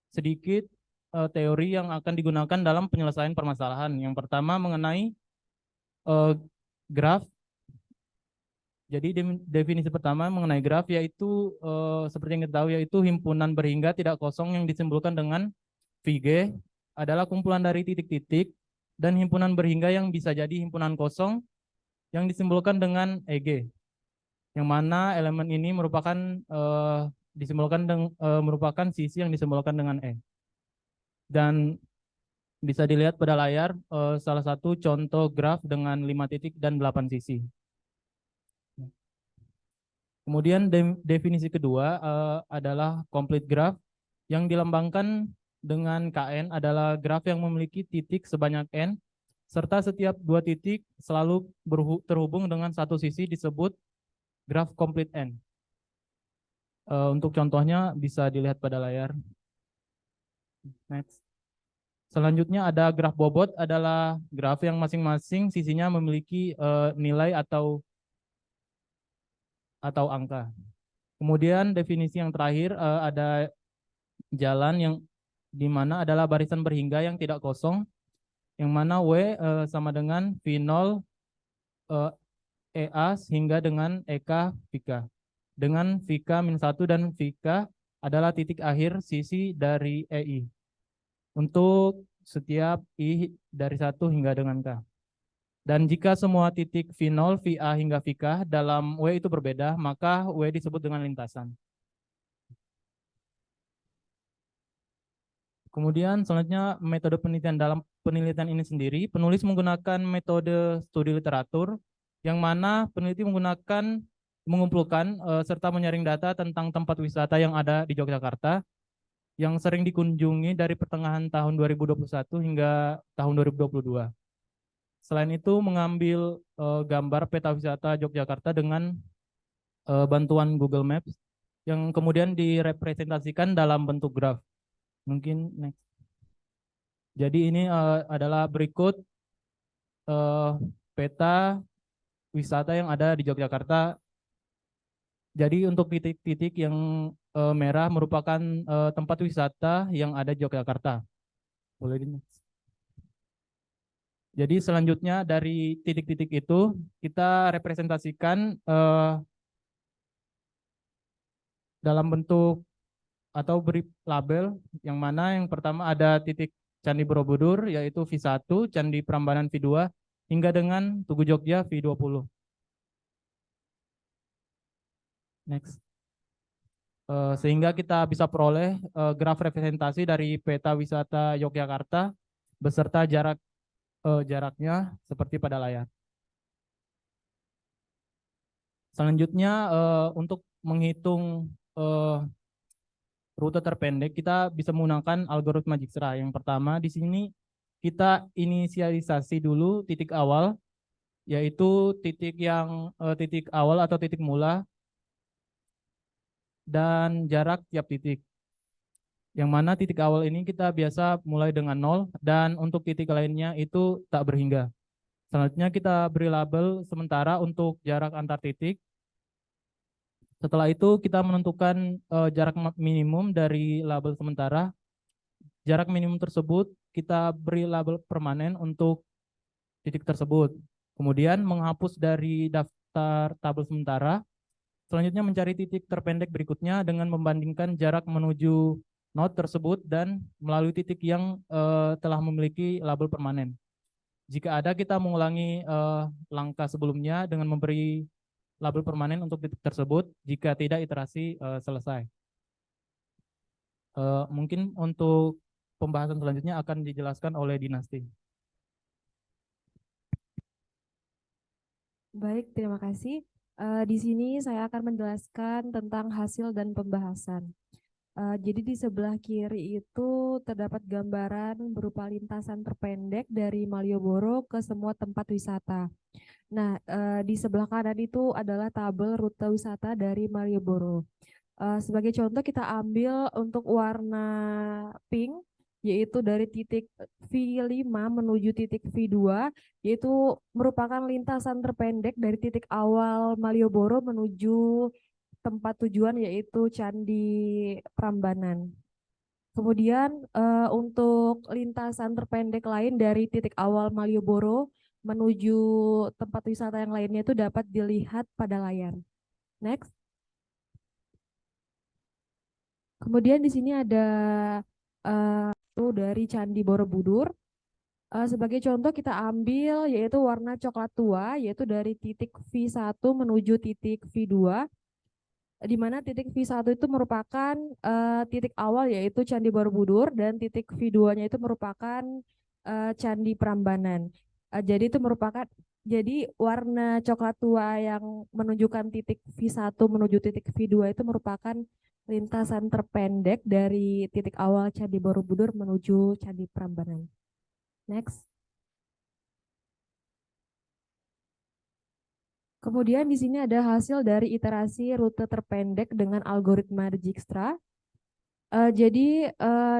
sedikit teori yang akan digunakan dalam penyelesaian permasalahan. Yang pertama mengenai graf. Jadi definisi pertama mengenai graf yaitu seperti yang kita tahu yaitu himpunan berhingga tidak kosong yang disimbolkan dengan VG adalah kumpulan dari titik-titik, dan himpunan berhingga yang bisa jadi himpunan kosong yang disimbolkan dengan EG. Yang mana elemen ini merupakan merupakan sisi yang disimbolkan dengan E. Dan bisa dilihat pada layar salah satu contoh graf dengan 5 titik dan 8 sisi. Kemudian definisi kedua adalah complete graph yang dilambangkan dengan KN adalah graf yang memiliki titik sebanyak N, serta setiap 2 titik selalu terhubung dengan satu sisi disebut graf complete N. Untuk contohnya bisa dilihat pada layar. Next. Selanjutnya ada graf bobot, adalah graf yang masing-masing sisinya memiliki nilai atau angka. Kemudian definisi yang terakhir ada jalan yang di mana adalah barisan berhingga yang tidak kosong, yang mana W sama dengan V0 EA hingga dengan EK VK. Dengan VK-1 dan VK adalah titik akhir sisi dari EI. Untuk setiap I dari 1 hingga dengan K. Dan jika semua titik V0, VA hingga VK dalam W itu berbeda, maka W disebut dengan lintasan. Kemudian selanjutnya metode penelitian. Dalam penelitian ini sendiri, penulis menggunakan metode studi literatur, yang mana peneliti mengumpulkan serta menyaring data tentang tempat wisata yang ada di Yogyakarta, yang sering dikunjungi dari pertengahan tahun 2021 hingga tahun 2022. Selain itu mengambil gambar peta wisata Yogyakarta dengan bantuan Google Maps, yang kemudian direpresentasikan dalam bentuk graf. Mungkin next. Jadi ini adalah berikut peta wisata yang ada di Yogyakarta. Jadi untuk titik-titik yang merah merupakan tempat wisata yang ada di Yogyakarta. Boleh di next. Jadi selanjutnya dari titik-titik itu kita representasikan dalam bentuk atau beri label, yang mana yang pertama ada titik Candi Borobudur yaitu V1, Candi Prambanan V2 hingga dengan Tugu Jogja V20. Next. Sehingga kita bisa peroleh graf representasi dari peta wisata Yogyakarta beserta jaraknya seperti pada layar. Selanjutnya untuk menghitung rute terpendek kita bisa menggunakan algoritma Dijkstra. Yang pertama di sini kita inisialisasi dulu titik awal, yaitu titik awal atau titik mula dan jarak tiap titik. Yang mana titik awal ini kita biasa mulai dengan 0 dan untuk titik lainnya itu tak berhingga. Selanjutnya kita beri label sementara untuk jarak antar titik. Setelah itu kita menentukan jarak minimum dari label sementara. Jarak minimum tersebut kita beri label permanen untuk titik tersebut. Kemudian menghapus dari daftar tabel sementara. Selanjutnya mencari titik terpendek berikutnya dengan membandingkan jarak menuju node tersebut dan melalui titik yang telah memiliki label permanen. Jika ada, kita mengulangi langkah sebelumnya dengan memberi label permanen untuk titik tersebut. Jika tidak, iterasi selesai. Mungkin untuk pembahasan selanjutnya akan dijelaskan oleh Dinasti. Baik, terima kasih. Di sini saya akan menjelaskan tentang hasil dan pembahasan. Jadi di sebelah kiri itu terdapat gambaran berupa lintasan terpendek dari Malioboro ke semua tempat wisata. Nah, di sebelah kanan itu adalah tabel rute wisata dari Malioboro. Sebagai contoh kita ambil untuk warna pink, yaitu dari titik V5 menuju titik V2, yaitu merupakan lintasan terpendek dari titik awal Malioboro menuju tempat tujuan yaitu Candi Prambanan. Kemudian untuk lintasan terpendek lain dari titik awal Malioboro menuju tempat wisata yang lainnya itu dapat dilihat pada layar. Next. Kemudian di sini ada dari Candi Borobudur. Sebagai contoh kita ambil yaitu warna coklat tua, yaitu dari titik V1 menuju titik V2, di mana titik V1 itu merupakan titik awal yaitu Candi Borobudur dan titik V2-nya itu merupakan Candi Prambanan. Jadi warna coklat tua yang menunjukkan titik V1 menuju titik V2 itu merupakan lintasan terpendek dari titik awal Candi Borobudur menuju Candi Prambanan. Next. Kemudian di sini ada hasil dari iterasi rute terpendek dengan algoritma Dijkstra. Jadi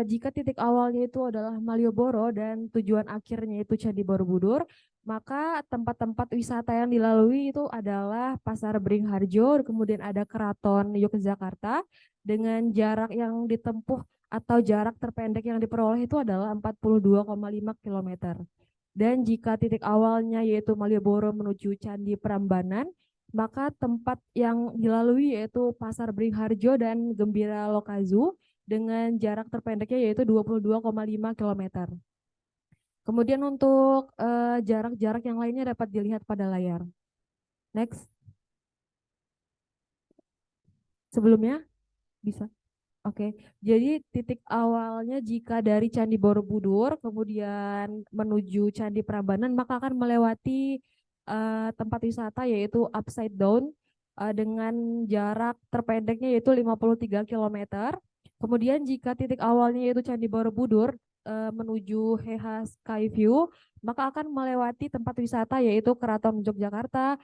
jika titik awalnya itu adalah Malioboro dan tujuan akhirnya itu Candi Borobudur, maka tempat-tempat wisata yang dilalui itu adalah Pasar Beringharjo, kemudian ada Keraton Yogyakarta dengan jarak yang ditempuh atau jarak terpendek yang diperoleh itu adalah 42,5 km. Dan jika titik awalnya yaitu Malioboro menuju Candi Prambanan, maka tempat yang dilalui yaitu Pasar Beringharjo dan Gembira Lokazu dengan jarak terpendeknya yaitu 22,5 km. Kemudian untuk jarak-jarak yang lainnya dapat dilihat pada layar. Next. Sebelumnya bisa. Oke, jadi titik awalnya jika dari Candi Borobudur kemudian menuju Candi Prambanan maka akan melewati tempat wisata yaitu Upside Down dengan jarak terpendeknya yaitu 53 km. Kemudian jika titik awalnya yaitu Candi Borobudur menuju Heha Skyview maka akan melewati tempat wisata yaitu Keraton Yogyakarta,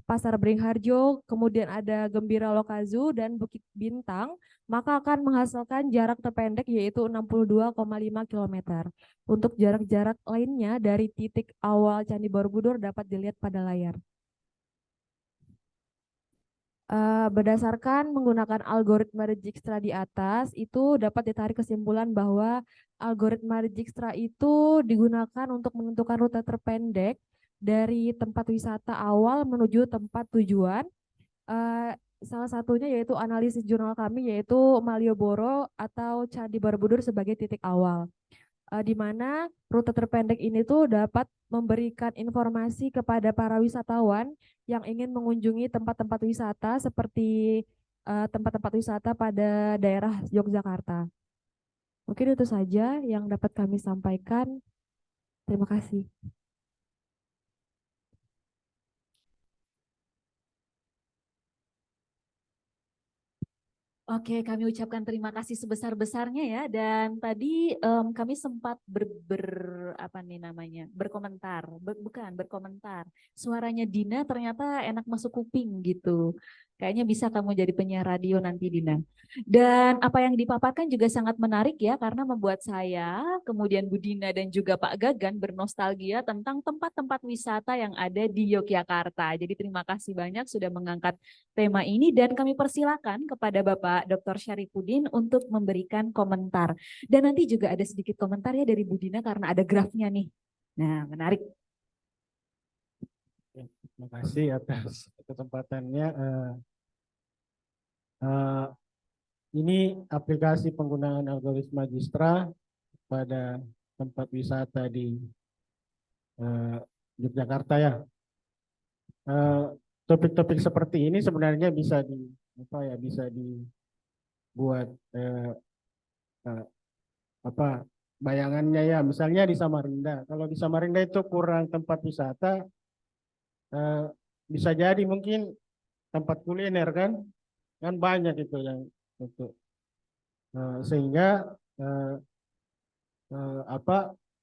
Pasar Beringharjo, kemudian ada Gembira Lokazu dan Bukit Bintang, maka akan menghasilkan jarak terpendek yaitu 62,5 km. Untuk jarak-jarak lainnya dari titik awal Candi Borobudur dapat dilihat pada layar. Berdasarkan menggunakan algoritma Dijkstra di atas, itu dapat ditarik kesimpulan bahwa algoritma Dijkstra itu digunakan untuk menentukan rute terpendek dari tempat wisata awal menuju tempat tujuan. salah satunya yaitu analisis jurnal kami yaitu Malioboro atau Candi Borobudur sebagai titik awal. Di mana rute terpendek ini tuh dapat memberikan informasi kepada para wisatawan yang ingin mengunjungi tempat-tempat wisata seperti tempat-tempat wisata pada daerah Yogyakarta. Mungkin itu saja yang dapat kami sampaikan. Terima kasih. Oke, kami ucapkan terima kasih sebesar-besarnya ya. Dan tadi kami sempat apa nih namanya, berkomentar, bukan berkomentar. Suaranya Dina ternyata enak masuk kuping gitu. Kayaknya bisa kamu jadi penyiar radio nanti, Dina. Dan apa yang dipaparkan juga sangat menarik ya, karena membuat saya, kemudian Bu Dina dan juga Pak Gagan bernostalgia tentang tempat-tempat wisata yang ada di Yogyakarta. Jadi terima kasih banyak sudah mengangkat tema ini dan kami persilakan kepada Bapak Dr. Syarifudin untuk memberikan komentar. Dan nanti juga ada sedikit komentar ya dari Bu Dina karena ada grafnya nih. Nah, menarik. Terima kasih atas kesempatannya. Ini aplikasi penggunaan algoritma Dijkstra pada tempat wisata di Yogyakarta ya. Topik-topik seperti ini sebenarnya bisa dibuat bayangannya ya. Misalnya di Samarinda. Kalau di Samarinda itu kurang tempat wisata, bisa jadi mungkin tempat kuliner kan banyak itu yang itu. Sehingga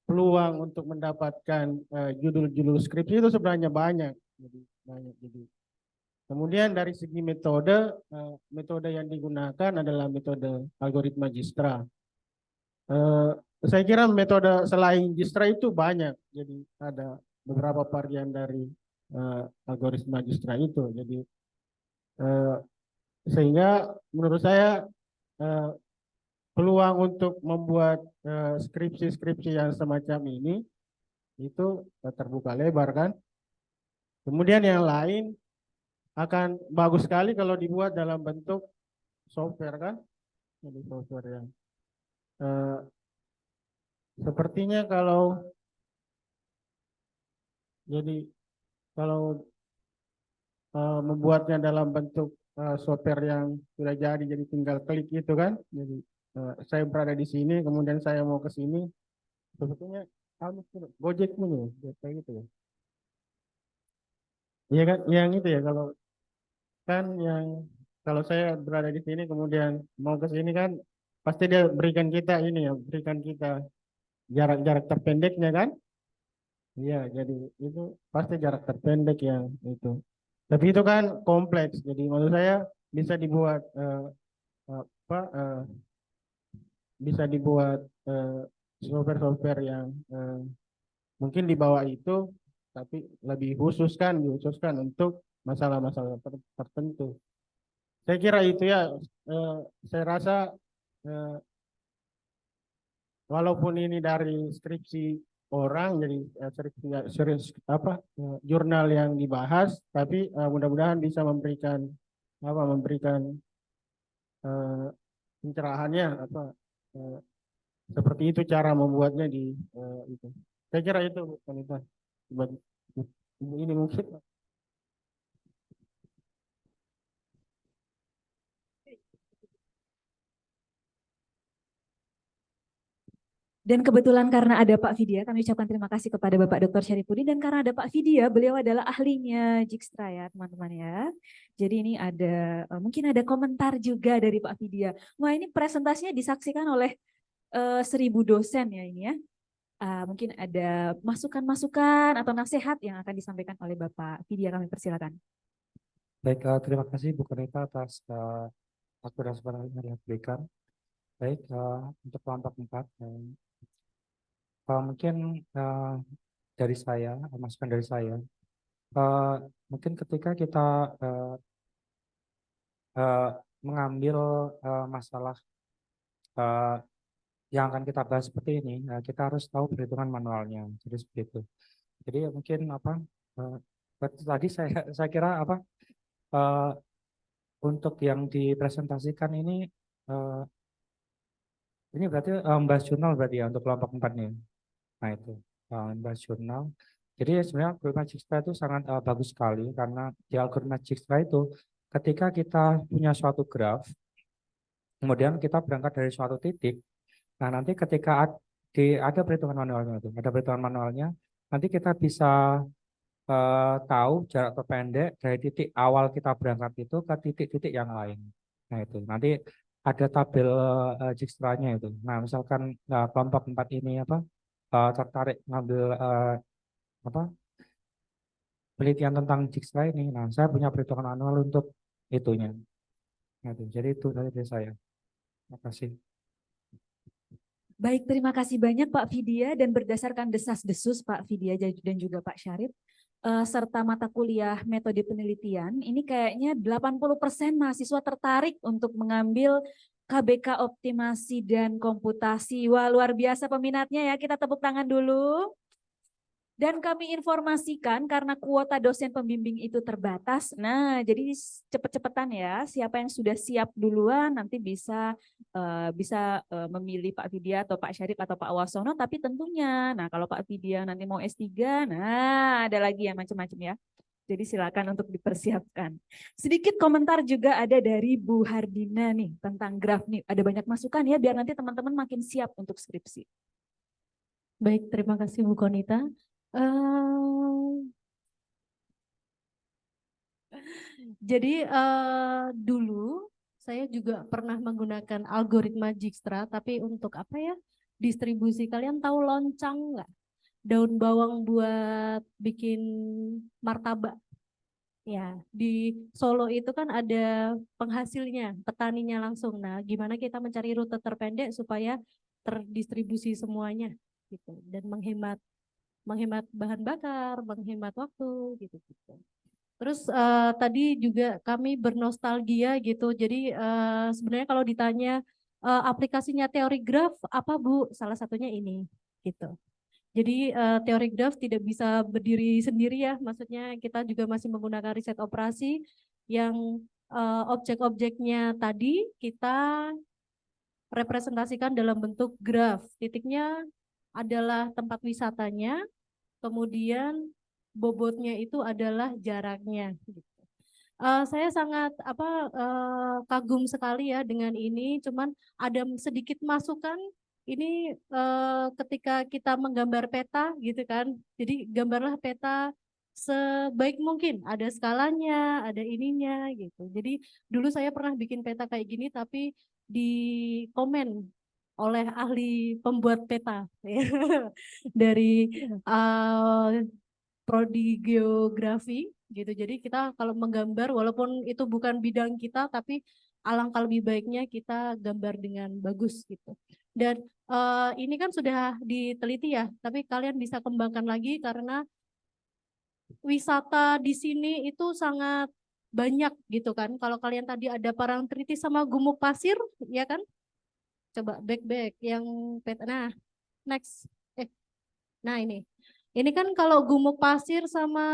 peluang untuk mendapatkan judul-judul skripsi itu sebenarnya banyak. Jadi kemudian dari segi metode yang digunakan adalah metode algoritma Dijkstra. Saya kira metode selain Dijkstra itu banyak. Jadi ada beberapa varian dari algoritma Dijkstra itu. Jadi sehingga menurut saya peluang untuk membuat skripsi-skripsi yang semacam ini itu terbuka lebar kan. Kemudian yang lain akan bagus sekali kalau dibuat dalam bentuk software kan. Jadi software yang sepertinya kalau membuatnya dalam bentuk software yang sudah jadi tinggal klik itu kan. Jadi saya berada di sini kemudian saya mau ke sini, sebetulnya Gojek ini kayak gitu ya. Iya kan, yang itu ya kalau saya berada di sini kemudian mau ke sini kan pasti dia berikan kita jarak-jarak terpendeknya kan. Iya, jadi itu pasti jarak terpendek yang itu. Tapi itu kan kompleks. Jadi menurut saya bisa dibuat software-software yang mungkin di bawah itu, tapi lebih dihususkan untuk masalah-masalah tertentu. Saya kira itu ya. Saya rasa walaupun ini dari skripsi orang, jadi jurnal yang dibahas, tapi mudah-mudahan bisa memberikan pencerahannya seperti itu cara membuatnya di itu. Saya kira itu Kanita. Ini mungkin. Dan kebetulan karena ada Pak Vidya, kami ucapkan terima kasih kepada Bapak Dr. Syarifudin. Dan karena ada Pak Vidya, beliau adalah ahlinya Dijkstra ya teman-teman ya. Jadi ini ada, mungkin ada komentar juga dari Pak Vidya. Wah ini presentasinya disaksikan oleh 1000 dosen ya ini ya. Mungkin ada masukan-masukan atau nasihat yang akan disampaikan oleh Bapak Vidya, kami persilakan. Baik, terima kasih Bu Kanita atas aspirasi yang diberikan. Baik, untuk kelompok 4, mungkin dari saya, masukan dari saya, mungkin ketika kita mengambil masalah yang akan kita bahas seperti ini, kita harus tahu perhitungan manualnya. Jadi seperti itu. Jadi mungkin tadi saya kira Untuk yang dipresentasikan eh, ini berarti membahas jurnal berarti ya untuk kelompok 4 nih. Nah itu membahas jurnal. Jadi sebenarnya algoritma Dijkstra itu sangat bagus sekali karena di algoritma Dijkstra itu ketika kita punya suatu graf, kemudian kita berangkat dari suatu titik. Nah nanti ketika ada perhitungan manualnya itu, ada perhitungan manualnya, nanti kita bisa tahu jarak terpendek dari titik awal kita berangkat itu ke titik-titik yang lain. Nah itu nanti ada tabel Dijkstranya itu. Nah misalkan kelompok 4 ini tertarik ngambil apa penelitian tentang Dijkstra ini. Nah saya punya perhitungan manual untuk itunya. Nah, itu. Jadi itu dari saya. Terima kasih. Baik, terima kasih banyak Pak Vidya, dan berdasarkan desas-desus Pak Vidya dan juga Pak Syarif, serta mata kuliah metode penelitian, ini kayaknya 80% mahasiswa tertarik untuk mengambil KBK Optimasi dan Komputasi. Wah, luar biasa peminatnya ya, kita tepuk tangan dulu. Dan kami informasikan karena kuota dosen pembimbing itu terbatas. Nah, jadi cepet-cepetan ya. Siapa yang sudah siap duluan nanti bisa memilih Pak Vidya atau Pak Syarif atau Pak Wasono. Tapi tentunya, nah kalau Pak Vidya nanti mau S3, nah ada lagi yang macam-macam ya. Jadi silakan untuk dipersiapkan. Sedikit komentar juga ada dari Bu Hardina nih tentang graf nih. Ada banyak masukan ya biar nanti teman-teman makin siap untuk skripsi. Baik, terima kasih Bu Konita. Jadi dulu saya juga pernah menggunakan algoritma Dijkstra, tapi untuk apa ya? Distribusi. Kalian tahu loncang nggak? Daun bawang buat bikin martabak. Ya, di Solo itu kan ada penghasilnya, petaninya langsung. Nah, gimana kita mencari rute terpendek supaya terdistribusi semuanya gitu dan menghemat bahan bakar, menghemat waktu gitu. Terus tadi juga kami bernostalgia gitu. Jadi sebenarnya kalau ditanya aplikasinya teori graf apa Bu? Salah satunya ini gitu. Jadi teori graf tidak bisa berdiri sendiri ya. Maksudnya kita juga masih menggunakan riset operasi yang objek-objeknya tadi kita representasikan dalam bentuk graf. Titiknya adalah tempat wisatanya, kemudian bobotnya itu adalah jaraknya. Saya sangat kagum sekali ya dengan ini. Cuman ada sedikit masukan ini ketika kita menggambar peta gitu kan. Jadi gambarlah peta sebaik mungkin. Ada skalanya, ada ininya gitu. Jadi dulu saya pernah bikin peta kayak gini tapi di komen oleh ahli pembuat peta dari prodi geografi gitu. Jadi kita kalau menggambar walaupun itu bukan bidang kita tapi alangkah lebih baiknya kita gambar dengan bagus gitu. Dan ini kan sudah diteliti ya, tapi kalian bisa kembangkan lagi karena wisata di sini itu sangat banyak gitu kan. Kalau kalian tadi ada Parangtritis sama Gumuk Pasir, ya kan? Coba back yang peta. Nah, next. Nah ini. Ini kan kalau Gumuk Pasir sama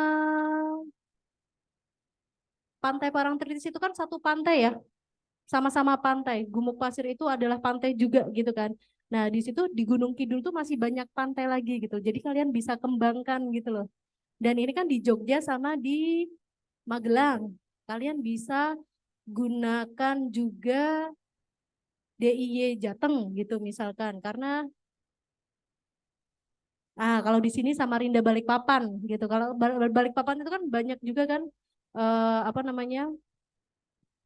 Pantai Parangtritis itu kan satu pantai ya, sama-sama pantai. Gumuk Pasir itu adalah pantai juga gitu kan. Nah di situ di Gunung Kidul tuh masih banyak pantai lagi gitu. Jadi kalian bisa kembangkan gitu loh. Dan ini kan di Jogja sama di Magelang. Kalian bisa gunakan juga DIY Jateng gitu misalkan. Karena kalau di sini Samarinda Balikpapan gitu. Kalau Balikpapan itu kan banyak juga kan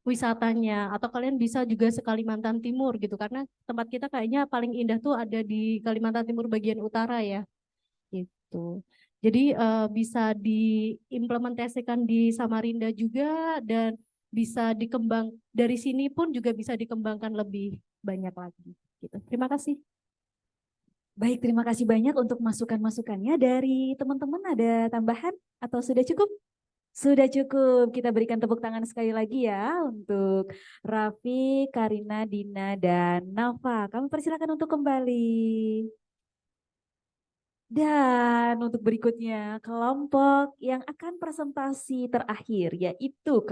wisatanya. Atau kalian bisa juga se Kalimantan Timur gitu. Karena tempat kita kayaknya paling indah tuh ada di Kalimantan Timur bagian utara ya. Gitu. Jadi bisa diimplementasikan di Samarinda juga dan bisa dikembang dari sini pun juga bisa dikembangkan lebih banyak lagi. Gitu. Terima kasih. Baik, terima kasih banyak untuk masukan-masukannya. Dari teman-teman ada tambahan atau sudah cukup? Sudah cukup. Kita berikan tepuk tangan sekali lagi ya untuk Raffi, Karina, Dina, dan Nafa. Kami persilakan untuk kembali. Dan untuk berikutnya, kelompok yang akan presentasi terakhir, yaitu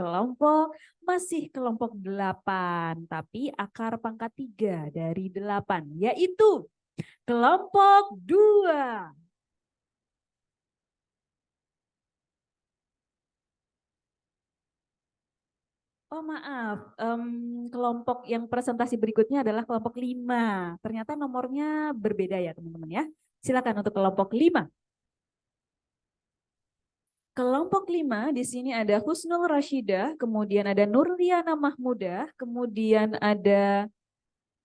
masih kelompok 8, tapi akar pangkat 3 dari 8, yaitu kelompok 2. Oh maaf, kelompok yang presentasi berikutnya adalah kelompok 5. Ternyata nomornya berbeda ya teman-teman ya. Silakan untuk kelompok 5. Kelompok 5 di sini ada Husnul Rashidah, kemudian ada Nurliana Mahmudah, kemudian ada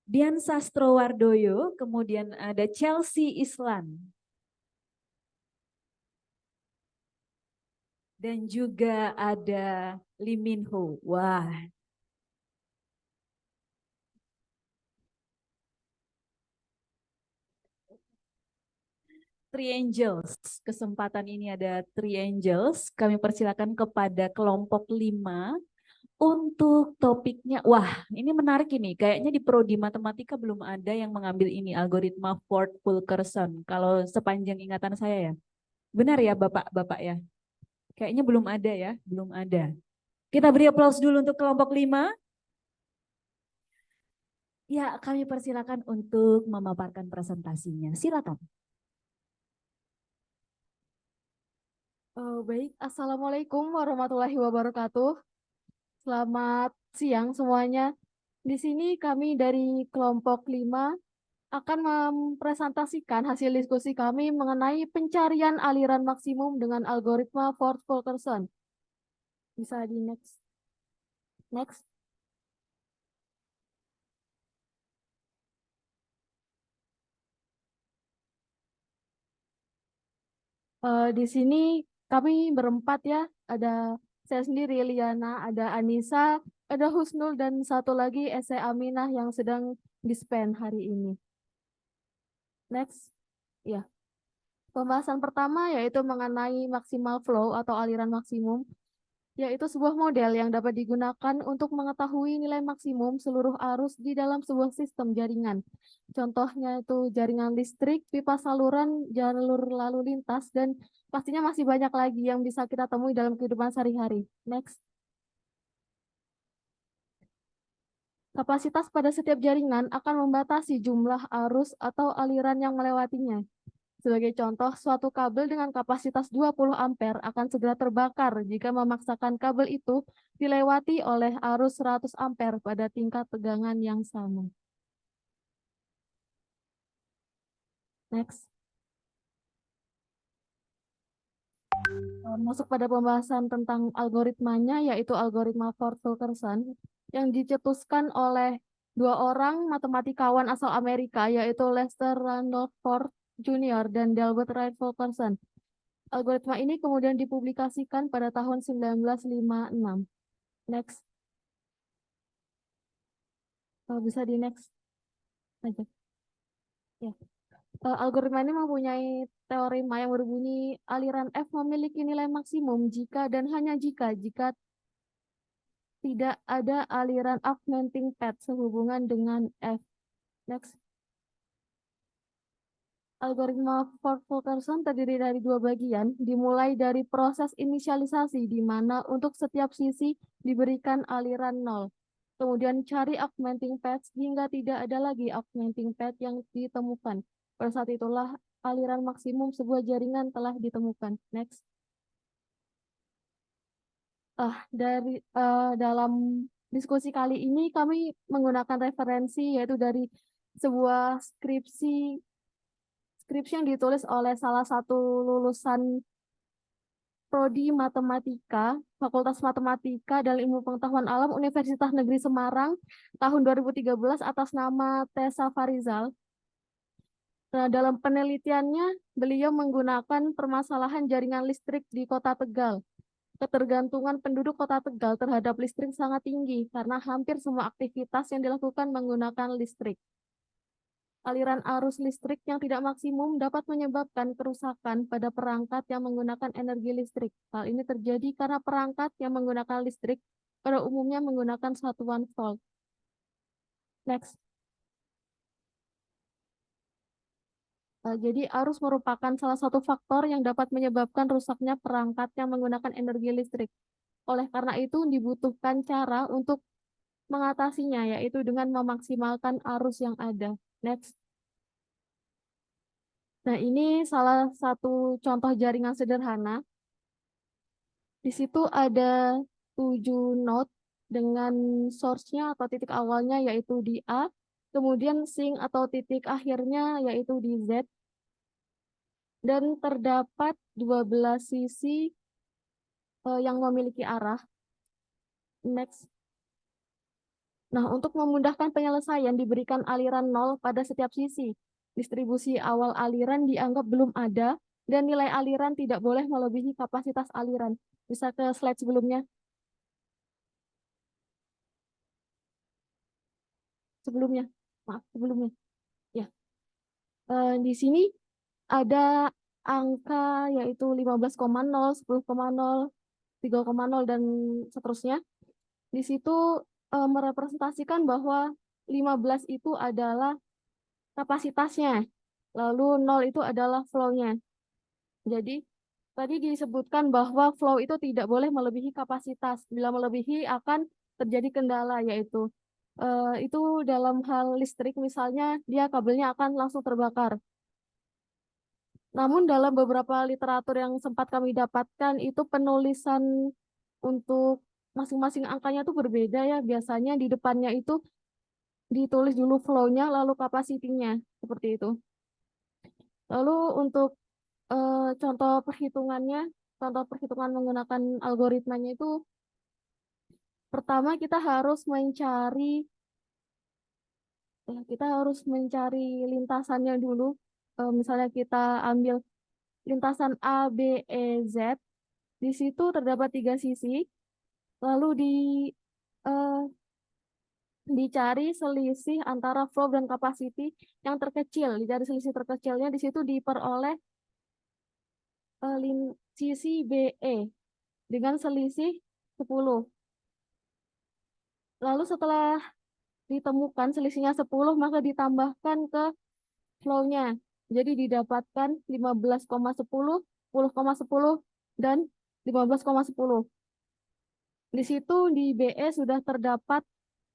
Dian Sastrowardoyo, kemudian ada Chelsea Islan. Dan juga ada Lee Min Ho. Wah. Three Angels. Kesempatan ini ada Three Angels. Kami persilakan kepada kelompok 5 untuk topiknya. Wah, ini menarik ini. Kayaknya di prodi matematika belum ada yang mengambil ini, algoritma Ford-Fulkerson. Kalau sepanjang ingatan saya ya. Benar ya Bapak-Bapak ya? Kayaknya belum ada ya, belum ada. Kita beri aplaus dulu untuk kelompok 5. Ya, kami persilakan untuk memaparkan presentasinya. Silakan. Baik, Assalamualaikum warahmatullahi wabarakatuh. Selamat siang semuanya. Di sini kami dari kelompok 5 akan mempresentasikan hasil diskusi kami mengenai pencarian aliran maksimum dengan algoritma Ford-Fulkerson. Bisa di next. Next. Di sini kami berempat ya, ada saya sendiri, Liana, ada Anissa, ada Husnul, dan satu lagi Ese Aminah yang sedang dispen hari ini. Next. Ya. Pembahasan pertama yaitu mengenai maximal flow atau aliran maksimum, yaitu sebuah model yang dapat digunakan untuk mengetahui nilai maksimum seluruh arus di dalam sebuah sistem jaringan. Contohnya itu jaringan listrik, pipa saluran, jalur lalu lintas, dan pastinya masih banyak lagi yang bisa kita temui dalam kehidupan sehari-hari. Next. Kapasitas pada setiap jaringan akan membatasi jumlah arus atau aliran yang melewatinya. Sebagai contoh, suatu kabel dengan kapasitas 20 ampere akan segera terbakar jika memaksakan kabel itu dilewati oleh arus 100 ampere pada tingkat tegangan yang sama. Next. Masuk pada pembahasan tentang algoritmanya, yaitu algoritma Ford-Fulkerson, yang dicetuskan oleh dua orang matematikawan asal Amerika, yaitu Lester Randolph Ford Jr. dan Delbert Wright Fulkerson. Algoritma ini kemudian dipublikasikan pada tahun 1956. Next. Bisa di next aja. Ya. Algoritma ini mempunyai teorema yang berbunyi aliran F memiliki nilai maksimum jika dan hanya jika tidak ada aliran augmenting path sehubungan dengan F. Next. Algoritma Ford-Fulkerson terdiri dari dua bagian, dimulai dari proses inisialisasi di mana untuk setiap sisi diberikan aliran 0. Kemudian cari augmenting path hingga tidak ada lagi augmenting path yang ditemukan. Pada saat itulah aliran maksimum sebuah jaringan telah ditemukan. Next. Dalam diskusi kali ini kami menggunakan referensi yaitu dari sebuah skripsi yang ditulis oleh salah satu lulusan Prodi Matematika, Fakultas Matematika dan Ilmu Pengetahuan Alam Universitas Negeri Semarang tahun 2013 atas nama Tessa Farizal. Nah, dalam penelitiannya, beliau menggunakan permasalahan jaringan listrik di Kota Tegal. Ketergantungan penduduk Kota Tegal terhadap listrik sangat tinggi karena hampir semua aktivitas yang dilakukan menggunakan listrik. Aliran arus listrik yang tidak maksimum dapat menyebabkan kerusakan pada perangkat yang menggunakan energi listrik. Hal ini terjadi karena perangkat yang menggunakan listrik pada umumnya menggunakan satuan volt. Next. Jadi arus merupakan salah satu faktor yang dapat menyebabkan rusaknya perangkat yang menggunakan energi listrik. Oleh karena itu dibutuhkan cara untuk mengatasinya, yaitu dengan memaksimalkan arus yang ada. Next. Nah, ini salah satu contoh jaringan sederhana. Di situ ada 7 node dengan source-nya atau titik awalnya yaitu di A, kemudian sink atau titik akhirnya yaitu di Z, dan terdapat 12 sisi yang memiliki arah. Next. Nah, untuk memudahkan penyelesaian diberikan aliran 0 pada setiap sisi. Distribusi awal aliran dianggap belum ada dan nilai aliran tidak boleh melebihi kapasitas aliran. Bisa ke slide sebelumnya. Maaf, sebelumnya. Ya. Di sini ada angka yaitu 15,0, 10,0, 3,0 dan seterusnya. Di situ merepresentasikan bahwa 15 itu adalah kapasitasnya, lalu 0 itu adalah flow-nya. Jadi tadi disebutkan bahwa flow itu tidak boleh melebihi kapasitas. Bila melebihi akan terjadi kendala, yaitu itu dalam hal listrik misalnya dia kabelnya akan langsung terbakar. Namun dalam beberapa literatur yang sempat kami dapatkan itu penulisan untuk masing-masing angkanya itu berbeda ya. Biasanya di depannya itu ditulis dulu flow-nya lalu kapasitinya seperti itu. Lalu untuk contoh perhitungan menggunakan algoritmanya itu pertama kita harus mencari lintasannya dulu. Misalnya kita ambil lintasan A, B, E, Z. Di situ terdapat 3 sisi. Lalu dicari selisih antara flow dan capacity yang terkecil. Dicari selisih terkecilnya di situ diperoleh sisi BE dengan selisih 10. Lalu setelah ditemukan selisihnya 10, maka ditambahkan ke flow-nya. Jadi didapatkan 15,10, 10,10, dan 15,10. Di situ di BE sudah terdapat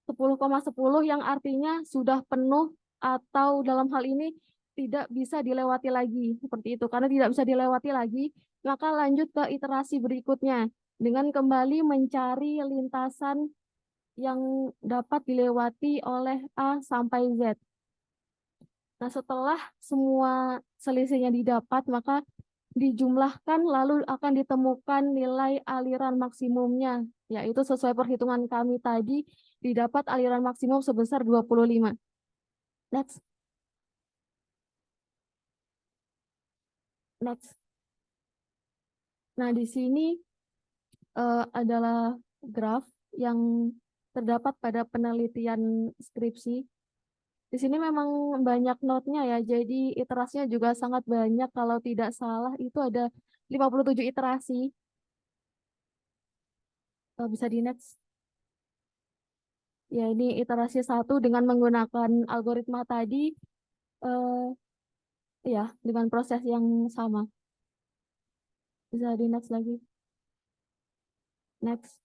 10,10 yang artinya sudah penuh atau dalam hal ini tidak bisa dilewati lagi. Seperti itu. Karena tidak bisa dilewati lagi, maka lanjut ke iterasi berikutnya dengan kembali mencari lintasan yang dapat dilewati oleh A sampai Z. Nah, setelah semua selisihnya didapat, maka dijumlahkan lalu akan ditemukan nilai aliran maksimumnya, yaitu sesuai perhitungan kami tadi, didapat aliran maksimum sebesar 25. Next. Next. Nah, di sini adalah graf yang terdapat pada penelitian skripsi. Di sini memang banyak notnya ya, jadi iterasinya juga sangat banyak. Kalau tidak salah itu ada 57 iterasi. Bisa di next. Ya, ini iterasi 1 dengan menggunakan algoritma tadi, ya, dengan proses yang sama. Bisa di next lagi. Next.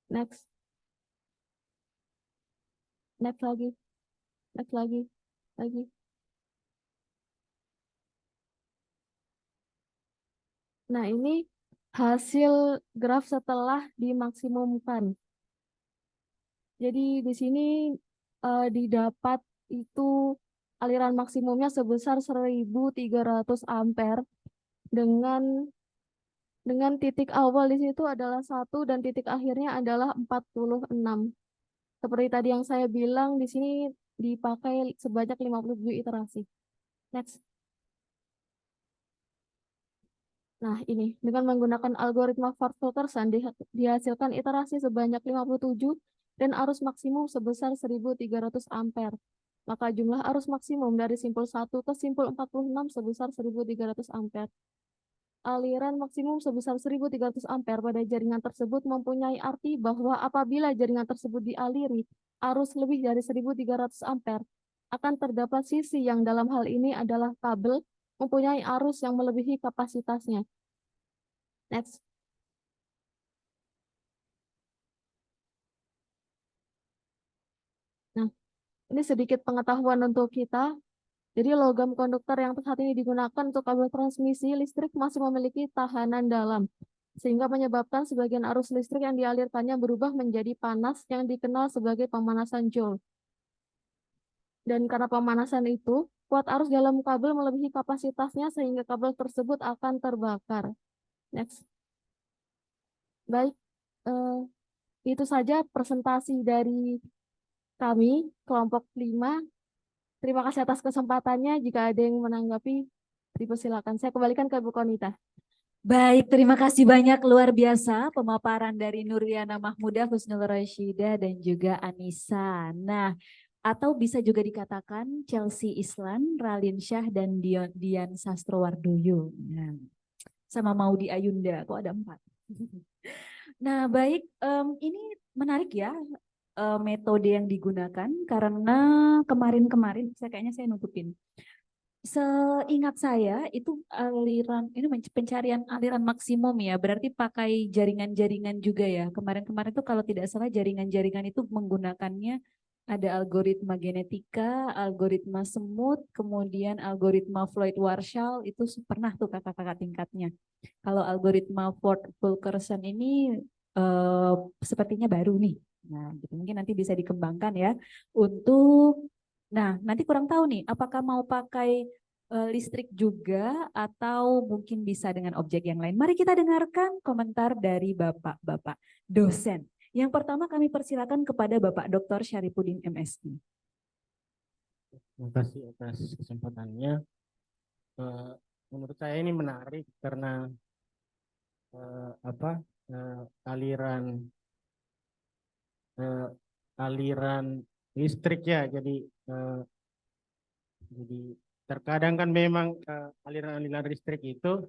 Next. Next lagi. Next lagi. Lagi. Nah, ini hasil graf setelah dimaksimumkan. Jadi di sini didapat itu aliran maksimumnya sebesar 1.300 ampere dengan titik awal di situ adalah 1 dan titik akhirnya adalah 46. Seperti tadi yang saya bilang, di sini dipakai sebanyak 57 iterasi. Next. Nah, ini dengan menggunakan algoritma Ford-Fulkerson dihasilkan iterasi sebanyak 57 dan arus maksimum sebesar 1.300 ampere. Maka jumlah arus maksimum dari simpul 1 ke simpul 46 sebesar 1.300 ampere. Aliran maksimum sebesar 1.300 ampere pada jaringan tersebut mempunyai arti bahwa apabila jaringan tersebut dialiri arus lebih dari 1.300 ampere, akan terdapat sisi yang dalam hal ini adalah kabel mempunyai arus yang melebihi kapasitasnya. Next. Nah, ini sedikit pengetahuan untuk kita. Jadi logam konduktor yang saat ini digunakan untuk kabel transmisi listrik masih memiliki tahanan dalam, sehingga menyebabkan sebagian arus listrik yang dialirkannya berubah menjadi panas yang dikenal sebagai pemanasan Joule. Dan karena pemanasan itu, kuat arus dalam kabel melebihi kapasitasnya sehingga kabel tersebut akan terbakar. Next. Baik, itu saja presentasi dari kami, kelompok 5. Terima kasih atas kesempatannya. Jika ada yang menanggapi, dipersilakan. Saya kembalikan ke Bu Konita. Baik, terima kasih banyak, luar biasa pemaparan dari Nurliana Mahmudah, Husnul Rasyidah, dan juga Anissa. Nah, atau bisa juga dikatakan Chelsea Islan, Ralin Syah, dan Dian Sastrowardoyo. Nah, sama Maudi Ayunda, kok ada 4. Nah, baik, ini menarik ya metode yang digunakan karena kemarin-kemarin kayaknya saya nutupin. Seingat saya itu aliran ini pencarian aliran maksimum ya, berarti pakai jaringan-jaringan juga ya. Kemarin-kemarin itu kalau tidak salah jaringan-jaringan itu menggunakannya ada algoritma genetika, algoritma semut, kemudian algoritma Floyd-Warshall itu pernah tuh kakak-kakak tingkatnya. Kalau algoritma Ford-Fulkerson ini sepertinya baru nih. Nah, gitu. Mungkin nanti bisa dikembangkan ya untuk. Nah, nanti kurang tahu nih, apakah mau pakai listrik juga atau mungkin bisa dengan objek yang lain. Mari kita dengarkan komentar dari Bapak-Bapak dosen. Yang pertama kami persilakan kepada Bapak Dr. Syaripudin MSI. Terima kasih atas kesempatannya. Menurut saya ini menarik karena aliran listrik ya. Jadi terkadang kan memang aliran-aliran listrik itu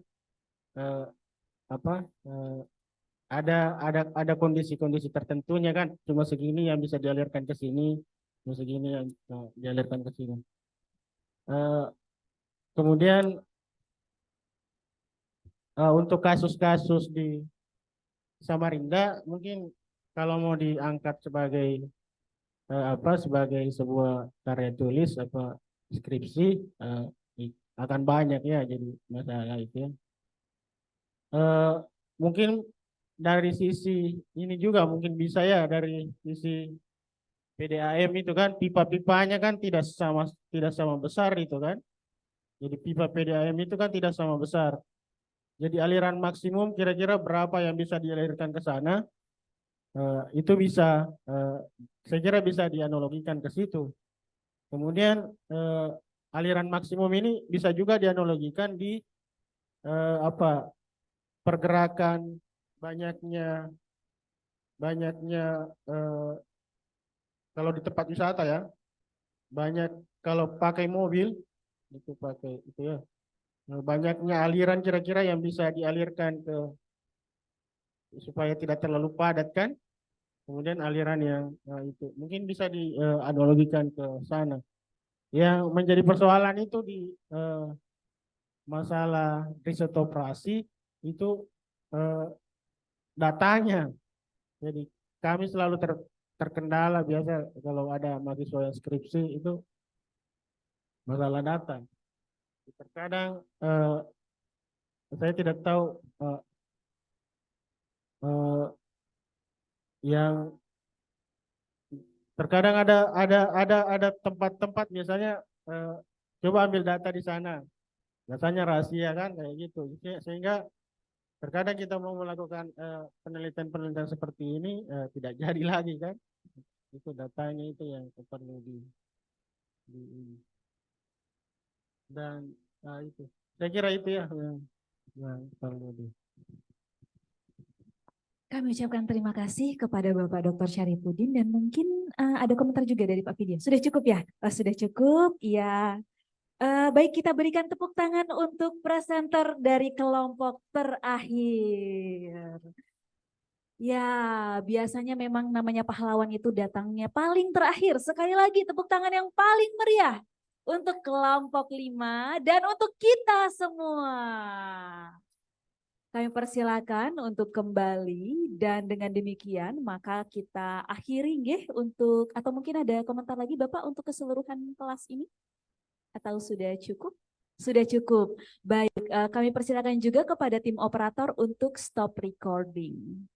ada kondisi-kondisi tertentunya kan, cuma segini yang bisa dialirkan ke sini, cuma segini yang dialirkan ke sini. Kemudian untuk kasus-kasus di Samarinda mungkin kalau mau diangkat sebagai sebagai sebuah karya tulis skripsi akan banyak ya jadi masalah itu ya. Mungkin dari sisi ini juga mungkin bisa ya dari sisi PDAM itu kan pipa-pipanya kan tidak sama besar itu kan. Jadi pipa PDAM itu kan tidak sama besar. Jadi aliran maksimum kira-kira berapa yang bisa dialirkan ke sana itu bisa saya kira bisa dianalogikan ke situ. Kemudian aliran maksimum ini bisa juga dianalogikan di pergerakan banyaknya kalau di tempat wisata ya banyak kalau pakai mobil itu pakai itu ya banyaknya aliran kira-kira yang bisa dialirkan ke supaya tidak terlalu padat kan, kemudian aliran yang itu mungkin bisa dianalogikan ke sana. Yang menjadi persoalan itu di masalah riset operasi itu datanya. Jadi kami selalu terkendala biasa kalau ada mahasiswa yang skripsi itu masalah data. Terkadang saya tidak tahu yang terkadang ada tempat-tempat misalnya coba ambil data di sana, datanya rahasia kan kayak gitu, sehingga terkadang kita mau melakukan penelitian-penelitian seperti ini tidak jadi lagi kan, itu datanya itu yang perlu dan itu saya kira itu ya yang perlu di. Kami ucapkan terima kasih kepada Bapak Dr. Syaripudin dan mungkin ada komentar juga dari Pak Vidya. Sudah cukup ya? Sudah cukup, ya. Baik, kita berikan tepuk tangan untuk presenter dari kelompok terakhir. Ya, biasanya memang namanya pahlawan itu datangnya paling terakhir. Sekali lagi tepuk tangan yang paling meriah untuk kelompok 5 dan untuk kita semua. Kami persilakan untuk kembali dan dengan demikian maka kita akhiri nggih untuk atau mungkin ada komentar lagi Bapak untuk keseluruhan kelas ini? Atau sudah cukup? Sudah cukup. Baik, kami persilakan juga kepada tim operator untuk stop recording.